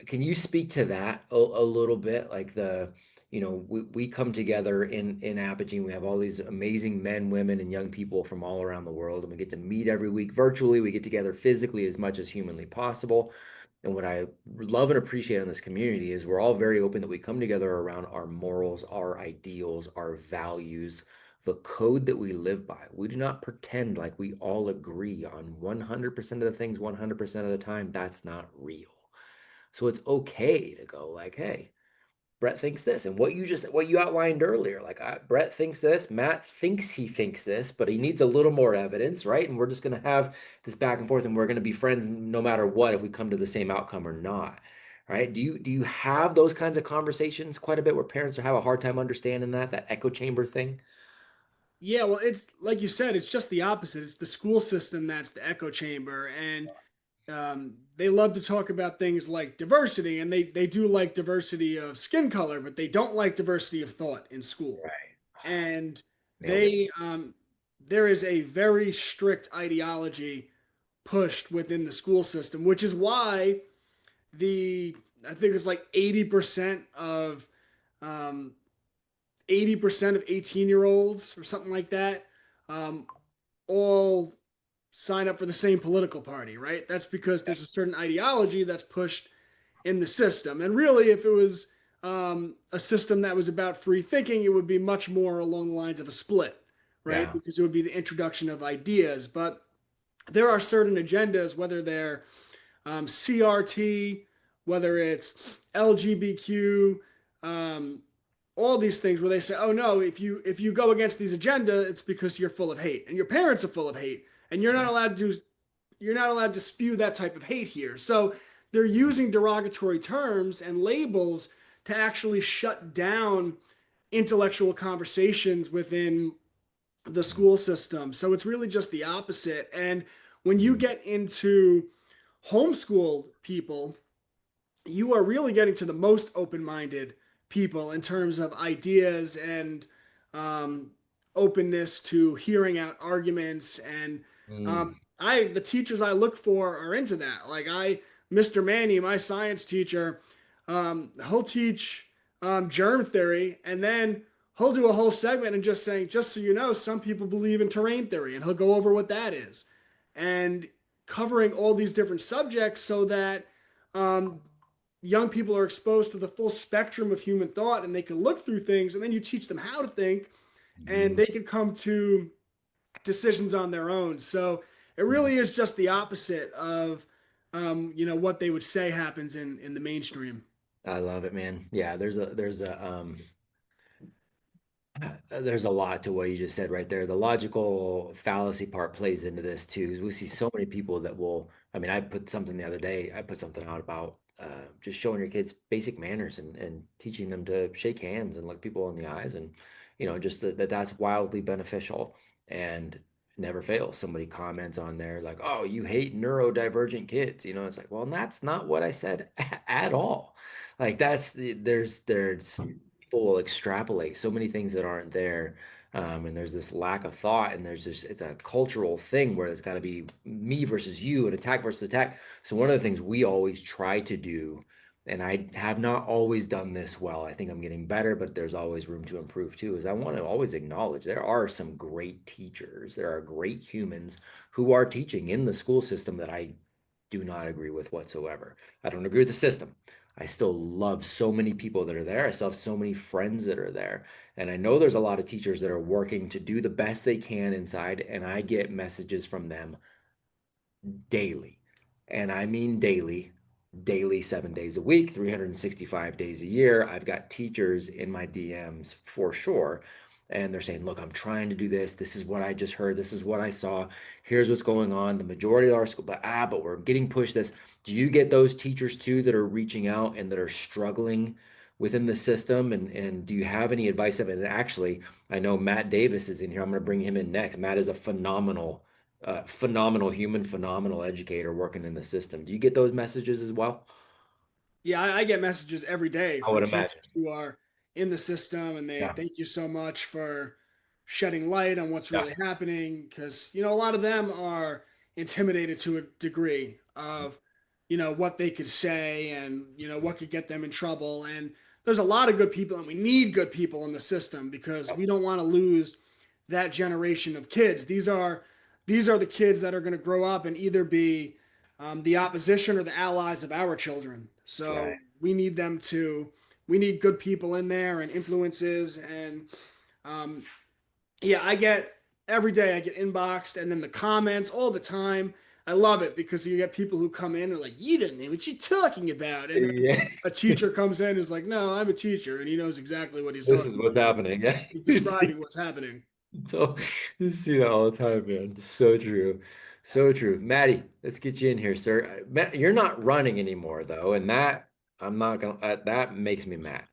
S1: Can you speak to that a little bit? Like we come together in Apogee, and we have all these amazing men, women, and young people from all around the world, and we get to meet every week virtually. We get together physically as much as humanly possible. And what I love and appreciate in this community is we're all very open that we come together around our morals, our ideals, our values, the code that we live by. We do not pretend like we all agree on 100% of the things 100% of the time. That's not real. So it's okay to go like, hey, Brett thinks this, and what you outlined earlier, like, Brett thinks this, Matt thinks this, but he needs a little more evidence, right? And we're just going to have this back and forth, and we're going to be friends no matter what if we come to the same outcome or not, right? Do you have those kinds of conversations quite a bit where parents have a hard time understanding that echo chamber thing?
S2: Yeah, well, it's like you said, it's just the opposite. It's the school system that's the echo chamber, and they love to talk about things like diversity, and they do like diversity of skin color, but they don't like diversity of thought in school.
S1: Right.
S2: And
S1: Nailed it.
S2: there is a very strict ideology pushed within the school system, which is why the I think it's like 80% of um, 80% of 18-year-olds or something like that um, all sign up for the same political party, right? That's because there's a certain ideology that's pushed in the system. And really, if it was a system that was about free thinking, it would be much more along the lines of a split, right?
S1: Yeah.
S2: Because it would be the introduction of ideas. But there are certain agendas, whether they're CRT, whether it's LGBTQ, um, all these things where they say, "Oh no, if you go against these agenda, it's because you're full of hate, and your parents are full of hate, and you're not allowed to spew that type of hate here." So they're using derogatory terms and labels to actually shut down intellectual conversations within the school system. So it's really just the opposite. And when you
S1: Mhm.
S2: get into homeschooled people, you are really getting to the most open-minded people in terms of ideas and um, openness to hearing out arguments. And
S1: Mm.
S2: the teachers I look for are into that. Like Mr. Manny, my science teacher, he'll teach germ theory, and then he'll do a whole segment and just saying, just so you know, some people believe in terrain theory, and he'll go over what that is, and covering all these different subjects so that um, young people are exposed to the full spectrum of human thought, and they can look through things, and then you teach them how to think, and
S1: Mhm.
S2: they can come to decisions on their own. So it
S1: Mhm.
S2: really is just the opposite of what they would say happens in the mainstream.
S1: I love it, man. Yeah, there's a lot to what you just said right there. The logical fallacy part plays into this too, 'cause we see so many people that will. I mean, I put something the other day. I put something out about just showing your kids basic manners and teaching them to shake hands and look people in the eyes, and just that's wildly beneficial and never fails. Somebody comments on there like, "Oh, you hate neurodivergent kids," it's like, well, that's not what I said at all. Like there's people will extrapolate so many things that aren't there. And there's this lack of thought, and it's a cultural thing where it's got to be me versus you and attack versus attack. So one of the things we always try to do, and I have not always done this well, I think I'm getting better, but there's always room to improve too, is I want to always acknowledge there are some great teachers, there are great humans who are teaching in the school system that I do not agree with whatsoever. I don't agree with the system. I still love so many people that are there. I still have so many friends that are there. And I know there's a lot of teachers that are working to do the best they can inside, and I get messages from them daily. And I mean daily, daily, 7 days a week, 365 days a year. I've got teachers in my DMs for sure. And they're saying, look, I'm trying to do this. This is what I just heard. This is what I saw. Here's what's going on. The majority of our school, but we're getting pushed this. Do you get those teachers too that are reaching out and that are struggling within the system? And do you have any advice of it? And actually, I know Matt Davis is in here. I'm going to bring him in next. Matt is a phenomenal human, phenomenal educator working in the system. Do you get those messages as well?
S2: Yeah, I get messages every day
S1: I
S2: from
S1: would imagine.
S2: teachers who are in the system, and they
S1: Yeah.
S2: thank you so much for shedding light on what's
S1: Yeah.
S2: really happening. Because, a lot of them are intimidated to a degree of, what they could say and, what could get them in trouble. And there's a lot of good people, and we need good people in the system because we don't want to lose that generation of kids. These are the kids that are going to grow up and either be the opposition or the allies of our children.
S1: That's right.
S2: So we need good people in there and influences. And um, yeah, every day I get inboxed, and then the comments all the time. I love it because you get people who come in and are like, you don't know what you're talking about. And then
S1: Yeah.
S2: a teacher comes in and is like, no, I'm a teacher. And he knows exactly what he's
S1: This
S2: talking
S1: is what's
S2: about.
S1: happening. Yeah.
S2: He's describing what's happening.
S1: So you see that all the time, man. So true. So true. Maddie, let's get you in here, sir. Matt, you're not running anymore though, and that I'm not gonna, that makes me mad.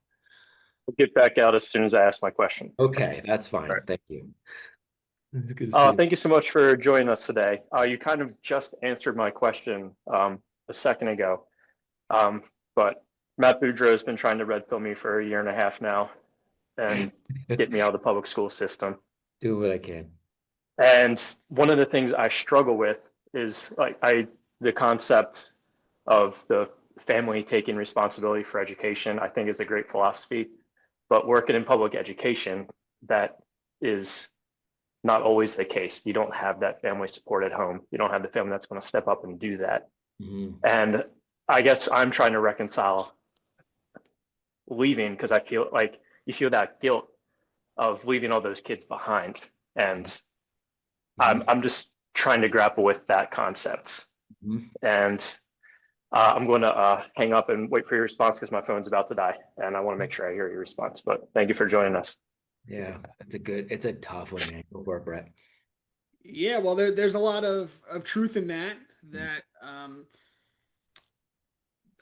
S4: I'll get back out as soon as I ask my question.
S1: Okay, that's
S4: All
S1: fine.
S4: right.
S1: Thank you. It's good to see you.
S4: Thank you so much for joining us today. You kind of just answered my question a second ago, but Matt Beaudreau has been trying to red pill me for a year and a half now and get me out of the public school system.
S1: Do what I can.
S4: And one of the things I struggle with is the concept of the family taking responsibility for education, I think is a great philosophy. But working in public education, that is not always the case. You don't have that family support at home. You don't have the family that's going to step up and do that.
S1: Mhm.
S4: And I guess I'm trying to reconcile leaving because I feel like you feel that guilt of leaving all those kids behind. And
S1: Mhm.
S4: I'm just trying to grapple with that concept.
S1: Mhm.
S4: And I'm going to hang up and wait for your response because my phone's about to die. And I want to make sure I hear your response. But thank you for joining us.
S1: Yeah, it's a tough one, man. Go for it, Brett.
S2: Yeah, well, there's a lot of truth in that. That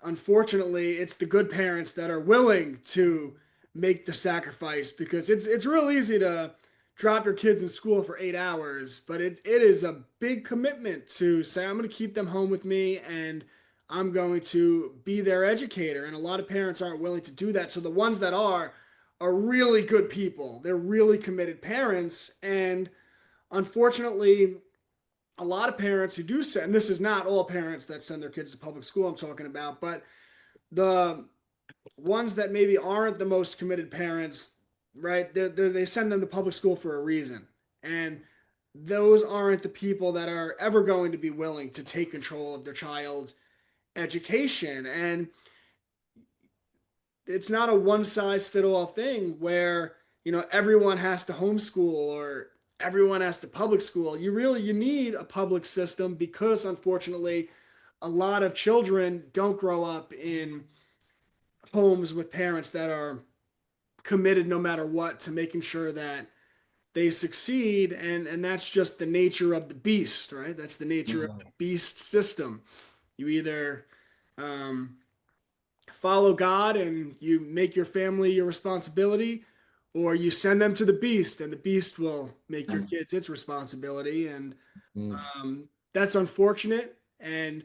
S2: unfortunately, it's the good parents that are willing to make the sacrifice because it's real easy to drop your kids in school for 8 hours, but it is a big commitment to say I'm going to keep them home with me and I'm going to be their educator. And a lot of parents aren't willing to do that. So the ones that are really good people. They're really committed parents, and unfortunately, a lot of parents who do send, and this is not all parents that send their kids to public school I'm talking about, but the ones that maybe aren't the most committed parents, right? They send them to public school for a reason. And those aren't the people that are ever going to be willing to take control of their child's education. And it's not a one size fit all thing where, everyone has to homeschool or everyone has to public school. You need a public system because unfortunately a lot of children don't grow up in homes with parents that are committed no matter what to making sure that they succeed, and that's just the nature of the beast, right? That's the nature of the
S1: Mhm.
S2: beast system. You either um, follow God and you make your family your responsibility, or you send them to the beast and the beast will make your kids its responsibility. And
S1: Mhm.
S2: that's unfortunate. And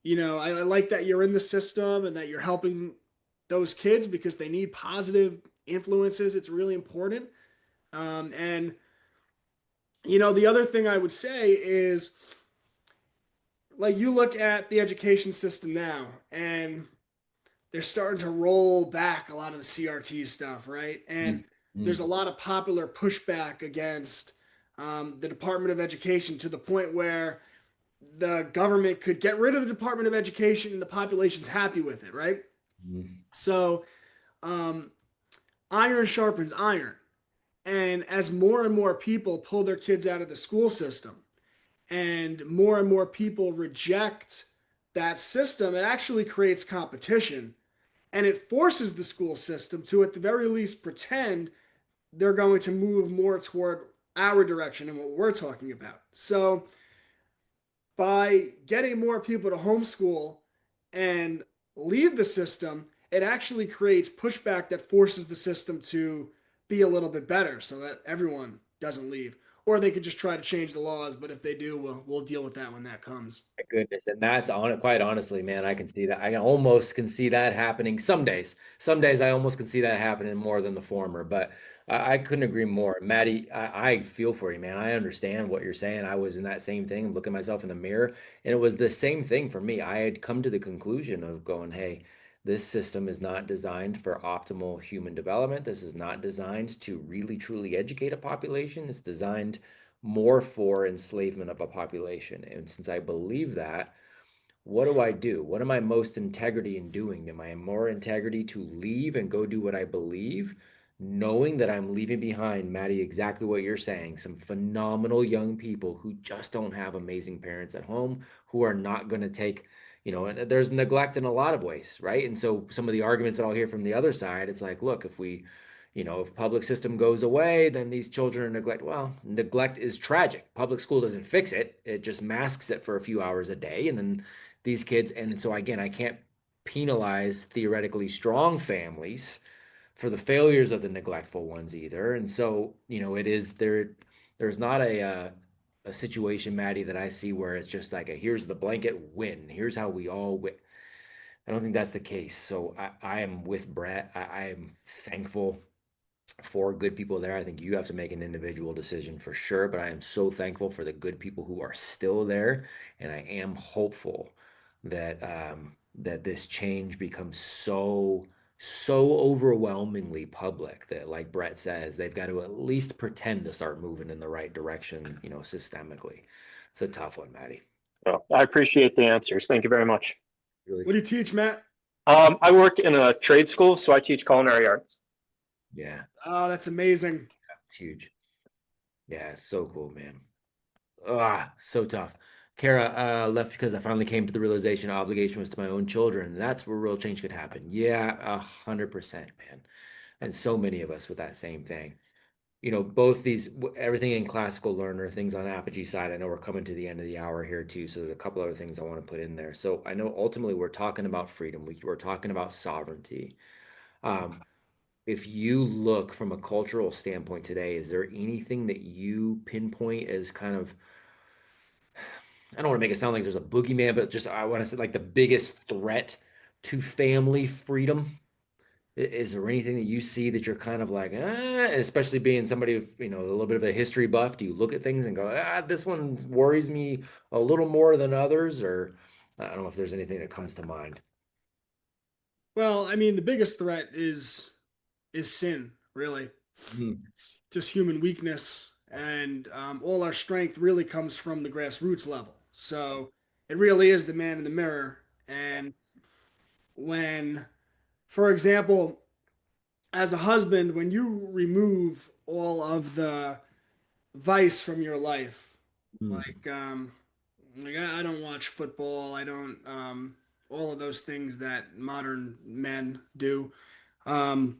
S2: I like that you're in the system and that you're helping those kids because they need positive influences. It's really important. And the other thing I would say is, like, you look at the education system now, and they're starting to roll back a lot of the CRT stuff, right? And there's a
S1: Mhm.
S2: lot of popular pushback against the Department of Education to the point where the government could get rid of the Department of Education and the population's happy with it, right?
S1: Mhm.
S2: So um, iron sharpens iron. And as more and more people pull their kids out of the school system and more people reject that system, it actually creates competition and it forces the school system to, at the very least, pretend they're going to move more toward our direction and what we're talking about. So by getting more people to homeschool and leave the system, it actually creates pushback that forces the system to be a little bit better so that everyone doesn't leave. Or they could just try to change the laws, but if they do, we'll deal with that when that comes.
S1: My goodness, and that's on it. Quite honestly, man, I can see that. I almost can see that happening some days. Some days I almost can see that happening more than the former. But I couldn't agree more, Maddie. I feel for you, man. I understand what you're saying. I was in that same thing, looking myself in the mirror, and it was the same thing for me. I had come to the conclusion of going, "Hey, this system is not designed for optimal human development. This is not designed to really truly educate a population. It's designed." More for enslavement of a population. And since I believe that, what do I do? What am I most integrity in doing? Am I more integrity to leave and go do what I believe, knowing that I'm leaving behind, Maddie, exactly what you're saying, some phenomenal young people who just don't have amazing parents at home, who are not going to take, and there's neglect in a lot of ways, right? And so some of the arguments that I'll hear from the other side, it's like, look, if public system goes away, then these children are neglected. Well, neglect is tragic. Public school doesn't fix it. It just masks it for a few hours a day. And then these kids, and so again, I can't penalize theoretically strong families for the failures of the neglectful ones either. And so, it is there's not a situation, Maddie, that I see where it's just like here's the blanket win. Here's how we all win. I don't think that's the case. So I am with Brett. I am thankful for good people there. I think you have to make an individual decision for sure, but I am so thankful for the good people who are still there, and I am hopeful that that this change becomes so overwhelmingly public that, like Brett says, they've got to at least pretend to start moving in the right direction, systemically. It's a tough one, Maddie.
S4: So I appreciate the answers. Thank you very much.
S1: Really,
S2: What do you teach, Matt?
S4: I work in a trade school, so I teach culinary arts.
S1: yeah,
S2: Oh, that's amazing.
S1: it's huge. Yeah, it's so cool, man. So tough. Kara left because I finally came to the realization obligation was to my own children. That's where real change could happen. Yeah, 100%, man. And so many of us with that same thing. Both these, everything in classical learner, things on Apogee side. I know we're coming to the end of the hour here too. So there's a couple other things I want to put in there. So I know ultimately we're talking about freedom. We're talking about sovereignty. Um, if you look from a cultural standpoint today, is there anything that you pinpoint as kind of, I don't want to make it sound like there's a boogeyman, but just I want to say like the biggest threat to family freedom? Is there anything that you see that you're kind of like, and especially being somebody with, a little bit of a history buff, do you look at things and go, this one worries me a little more than others? Or I don't know if there's anything that comes to mind.
S2: Well, I mean, the biggest threat is sin, really.
S1: Mm,
S2: It's just human weakness, and all our strength really comes from the grassroots level. So it really is the man in the mirror. And when, for example, as a husband, when you remove all of the vice from your life,
S1: mm,
S2: like I don't watch football, I don't all of those things that modern men do. Um,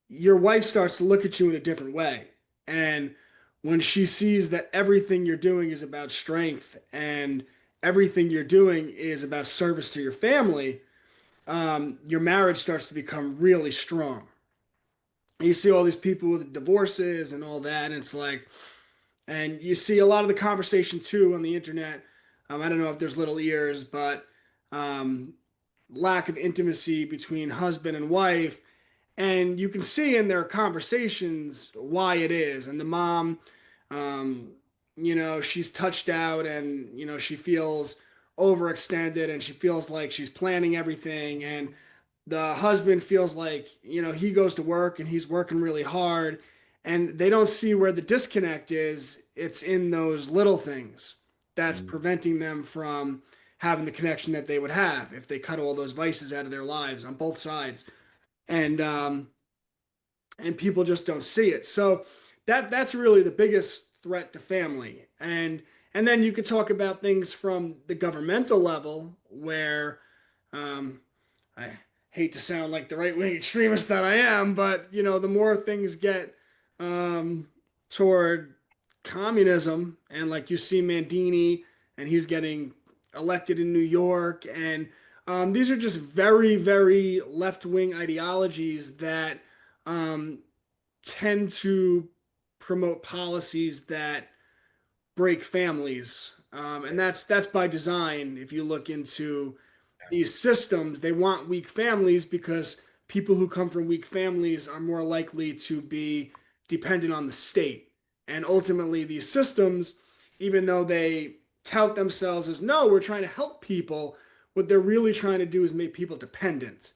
S2: your wife starts to look at you in a different way. And when she sees that everything you're doing is about strength and everything you're doing is about service to your family, your marriage starts to become really strong. And you see all these people with divorces and all that, and it's like, and you see a lot of the conversation too on the internet. I don't know if there's little ears, but um, lack of intimacy between husband and wife, and you can see in their conversations why it is. And the mom, um, she's touched out, and she feels overextended, and she feels like she's planning everything, and the husband feels like he goes to work and he's working really hard, and they don't see where the disconnect is. It's in those little things that's
S1: mm.
S2: preventing them from having the connection that they would have if they cut all those vices out of their lives on both sides. And um, and people just don't see it. So that's really the biggest threat to family. And then you could talk about things from the governmental level where I hate to sound like the right wing extremist that I am, but the more things get um, toward communism, and like you see Mandini, and he's getting elected in New York, and these are just very, very left wing ideologies that um, tend to promote policies that break families, and that's by design. If you look into these systems, they want weak families because people who come from weak families are more likely to be dependent on the state. And ultimately, these systems, even though they tout themselves as no, we're trying to help people, what they're really trying to do is make people dependent,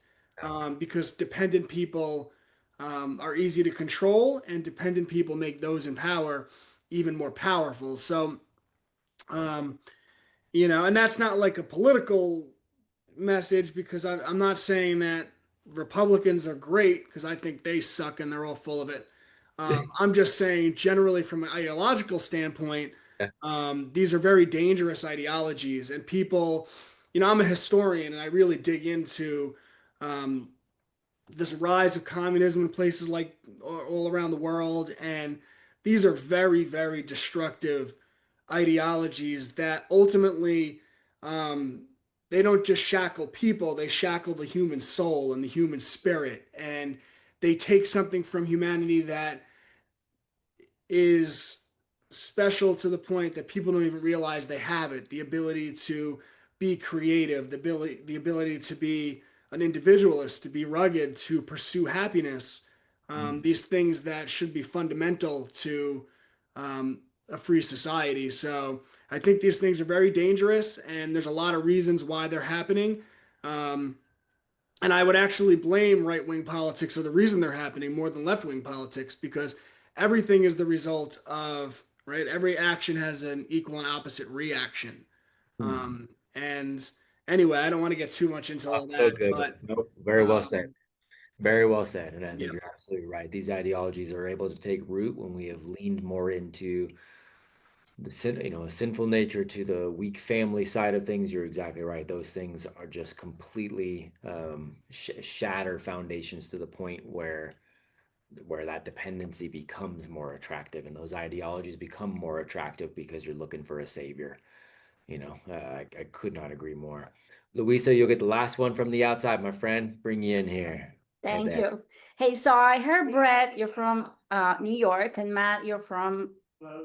S2: because dependent people are easy to control, and dependent people make those in power even more powerful. So, um, and that's not like a political message, because I'm not saying that Republicans are great, because I think they suck and they're all full of it. I'm just saying, generally, from an ideological standpoint,
S1: Yeah.
S2: these are very dangerous ideologies. And people, I'm a historian and I really dig into um, this rise of communism in places like all around the world. And these are very, very destructive ideologies that ultimately um, they don't just shackle people, they shackle the human soul and the human spirit. And they take something from humanity that is special to the point that people don't even realize they have it. The ability to be creative, the ability to be an individualist, to be rugged, to pursue happiness.
S1: Mm.
S2: These things that should be fundamental to a free society. So I think these things are very dangerous, and there's a lot of reasons why they're happening. Um, and I would actually blame right wing politics or the reason they're happening more than left wing politics, because everything is the result of, right? Every action has an equal and opposite reaction.
S1: Mm.
S2: And anyway, I don't want to get too much into
S1: Oh,
S2: all
S1: so
S2: that,
S1: good.
S2: but
S1: Nope, very well said.
S2: um,
S1: Very well said. And I
S2: yeah.
S1: think you're absolutely right. These ideologies are able to take root when we have leaned more into the sin, a sinful nature to the weak family side of things. You're exactly right. Those things are just completely shatter foundations to the point where that dependency becomes more attractive and those ideologies become more attractive because you're looking for a savior. I could not agree more. Louisa, you'll get the last one from the outside, my friend. Bring you in here. Right
S5: Thank
S1: there.
S5: you. Hey, so I heard Brett, you're from New York, and Matt, you're from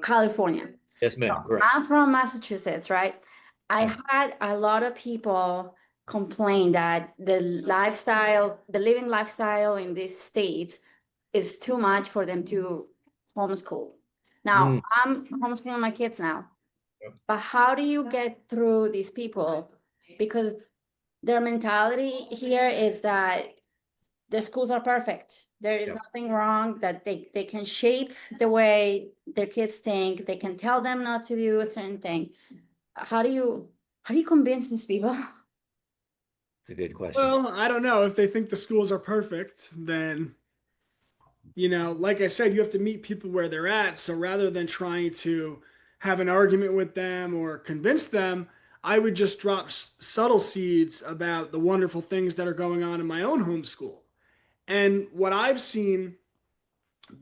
S5: California.
S1: Yes, ma'am.
S5: So
S1: Correct.
S5: I'm from Massachusetts, right? I
S1: Yeah.
S5: had a lot of people complain that the living lifestyle in these states is too much for them to homeschool.
S1: Mm.
S5: Now, I'm homeschooling my kids now, but how do you get through these people? Because their mentality here is that the schools are perfect. There is
S1: Yep.
S5: nothing wrong, that they can shape the way their kids think. They can tell them not to do a certain thing. How do you convince these people?
S1: It's a good question.
S2: Well, I don't know. If they think the schools are perfect, then, like I said, you have to meet people where they're at. So rather than trying to have an argument with them or convince them, I would just drop subtle seeds about the wonderful things that are going on in my own homeschool. And what I've seen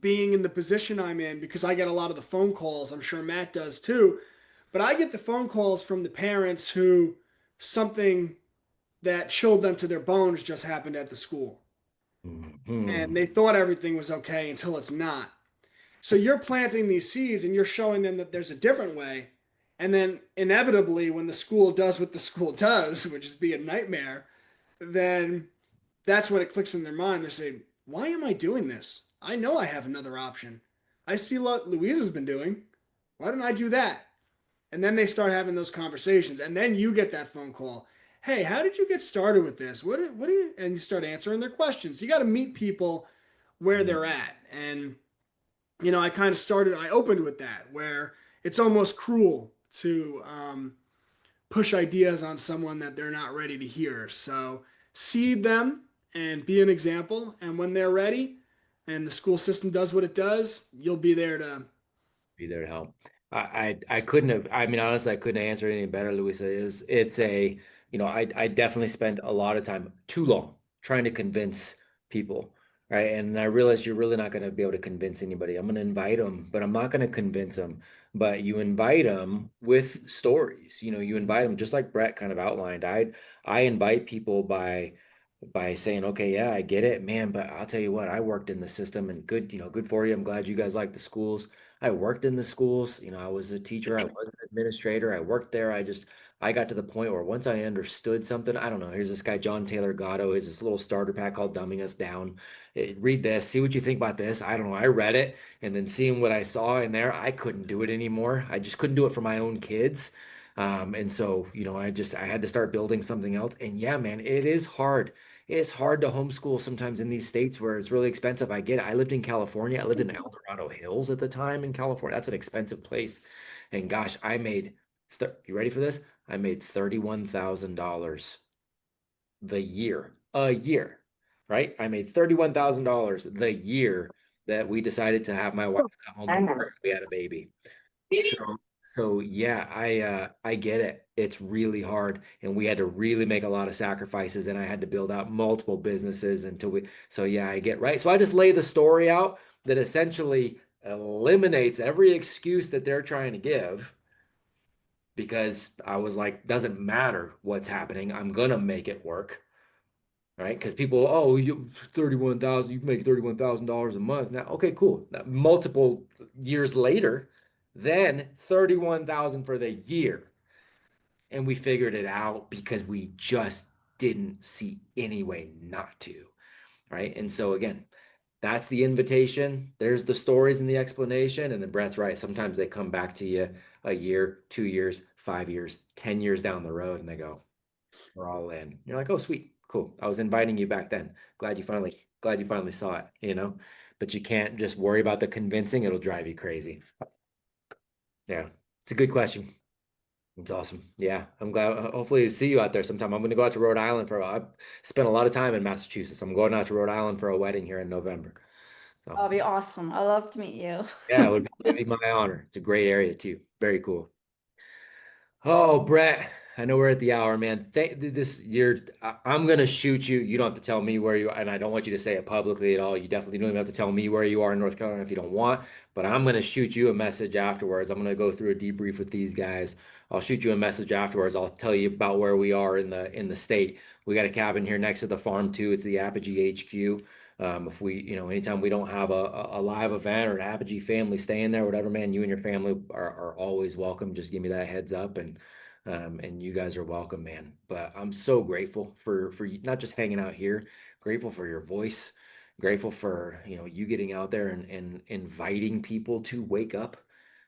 S2: being in the position I'm in, because I get a lot of the phone calls, I'm sure Matt does too, but I get the phone calls from the parents who something that chilled them to their bones just happened at the school. And
S1: Mhm.
S2: they thought everything was okay until it's not. So you're planting these seeds and you're showing them that there's a different way. And then inevitably, when the school does what the school does, which is be a nightmare, then that's when it clicks in their mind. They say, why am I doing this? I know I have another option. I see what Louisa's been doing. Why don't I do that? And then they start having those conversations. And then you get that phone call. Hey, how did you get started with this? What do you, and you start answering their questions. You got to meet people where they're at. And, I opened with that, where it's almost cruel to push ideas on someone that they're not ready to hear. So seed them and be an example. And when they're ready and the school system does what it does, you'll be there to.
S1: Be there to help. I couldn't have, I mean, honestly, I couldn't answer it any better, Louisa. It's a, I definitely spent a lot of time too long trying to convince people, right? And I realized you're really not going to be able to convince anybody. I'm going to invite them, but I'm not going to convince them. But you invite them with stories. You invite them just like Brett kind of outlined. I invite people by saying, okay, yeah, I get it, man, but I'll tell you what, I worked in the system and good, good for you. I'm glad you guys like the schools. I worked in the schools, I was a teacher, I was an administrator, I worked there. I got to the point where once I understood something, I don't know, here's this guy, John Taylor Gatto, is this little starter pack called Dumbing Us Down. Read this, see what you think about this. I don't know, I read it, and then seeing what I saw in there, I couldn't do it anymore. I just couldn't do it for my own kids. And so, I had to start building something else. And yeah, man, it is hard. It's hard to homeschool sometimes in these states where it's really expensive. I get it. I lived in California. I lived in El Dorado Hills at the time in California. That's an expensive place. And gosh, you ready for this? I made $31,000 a year, right? I made $31,000 the year that we decided to have my wife come home and work. We had a baby. So yeah, I get it. It's really hard, and we had to really make a lot of sacrifices, and I had to build out multiple businesses until we. So yeah, I get right. So I just lay the story out that essentially eliminates every excuse that they're trying to give, because I was like, doesn't matter what's happening. I'm gonna make it work. Right? Because people, oh, you 31,000, you can make $31,000 a month. Now, okay, cool. Now, multiple years later, then 31,000 for the year. And we figured it out because we just didn't see any way not to. Right. And so again, that's the invitation. There's the stories and the explanation. And then Brett's right. Sometimes they come back to you a year, 2 years, 5 years, 10 years down the road, and they go, we're all in. You're like, oh, sweet, cool. I was inviting you back then. Glad you finally saw it, you know? But you can't just worry about the convincing. It'll drive you crazy. Yeah. It's a good question. It's awesome. Yeah. I'm glad. Hopefully see you out there sometime. I'm going to go out to Rhode Island I've spent a lot of time in Massachusetts. I'm going out to Rhode Island for a wedding here in November. So
S5: That'll be awesome. I love to meet you.
S1: yeah, it'd be my honor. It's a great area too. Very cool. Oh, Brett, I know we're at the hour, man. I'm gonna shoot you. You don't have to tell me where you are, and I don't want you to say it publicly at all. You definitely don't even have to tell me where you are in North Carolina if you don't want. But I'm gonna shoot you a message afterwards. I'm gonna go through a debrief with these guys. I'll shoot you a message afterwards. I'll tell you about where we are in the state. We got a cabin here next to the farm too. It's the Apogee HQ. If we, anytime we don't have a live event or an Apogee family staying there, whatever, man, you and your family are always welcome. Just give me that heads up, and you guys are welcome, man. But I'm so grateful for you, not just hanging out here, grateful for your voice, grateful for you getting out there and inviting people to wake up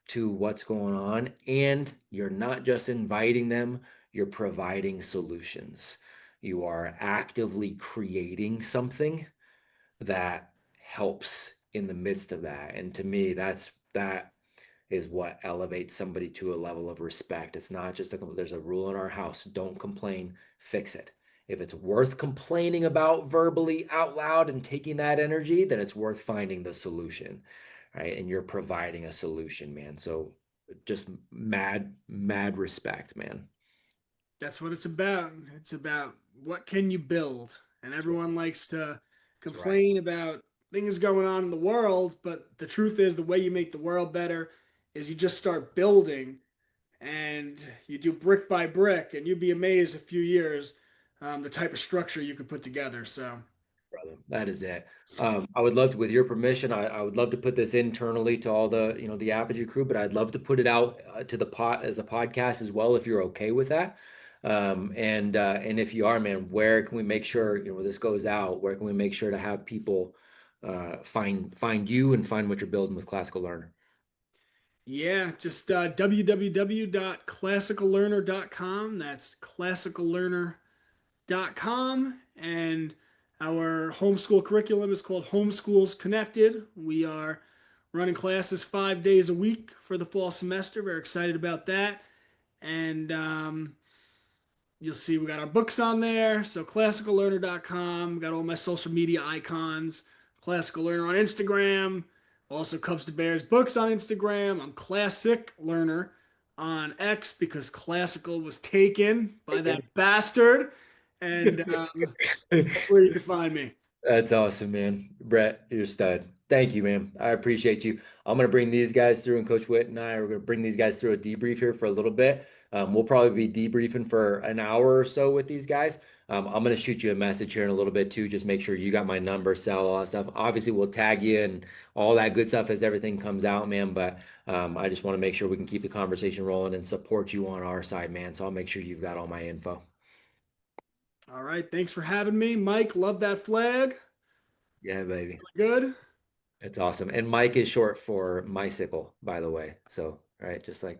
S1: to what's going on. And you're not just inviting them, you're providing solutions. You are actively creating something that helps in the midst of that. And to me, that is what elevates somebody to a level of respect. It's not just there's a rule in our house: don't complain, fix it. If it's worth complaining about verbally out loud and taking that energy, then it's worth finding the solution, right? And you're providing a solution, man. So just mad respect, man.
S2: That's what it's about. It's about what can you build? And
S1: That's right.
S2: everyone likes to
S1: That's right.
S2: complain about things going on in the world, but the truth is the way you make the world better is you just start building and you do brick by brick, and you'd be amazed a few years the type of structure you could put together. So
S1: Brother. That is it. I would love to, with your permission, I would love to put this internally to all the, the Apogee crew, but I'd love to put it out to the pot as a podcast as well, if you're okay with that. And if you are, man, where can we make sure, when this goes out, where can we make sure to have people find you and find what you're building with Classical Learner?
S2: yeah, just www.classicallearner.com. That's classicallearner.com. And our homeschool curriculum is called Homeschools Connected. We are running classes 5 days a week for the fall semester. Very excited about that. And you'll see we got our books on there. So classicallearner.com. Got all my social media icons. Classical Learner on Instagram. Also Cubs to Bears books on Instagram. I'm Classic Learner on X because classical was taken by that bastard. And that's where you can find me.
S1: That's awesome, man. Brett, you're a stud. Thank you, man. I appreciate you. I'm going to bring these guys through, and Coach Witt and I are going to bring these guys through a debrief here for a little bit. We'll probably be debriefing for an hour or so with these guys. I'm going to shoot you a message here in a little bit too. Just make sure you got my number, cell, all that stuff. Obviously, we'll tag you and all that good stuff as everything comes out, man. But I just want to make sure we can keep the conversation rolling and support you on our side, man. So I'll make sure you've got all my info.
S2: All right. Thanks for having me, Mike. Love that flag.
S1: Yeah, baby.
S2: Really good.
S1: It's awesome. And Mike is short for Mycicle, by the way. So, right, just so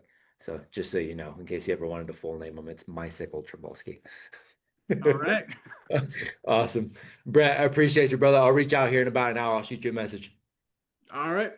S1: you know, in case you ever wanted to full name him, it's Mycicle Trabulski.
S2: All right.
S1: Awesome. Brett, I appreciate you, brother. I'll reach out here in about an hour. I'll shoot you a message.
S2: All right.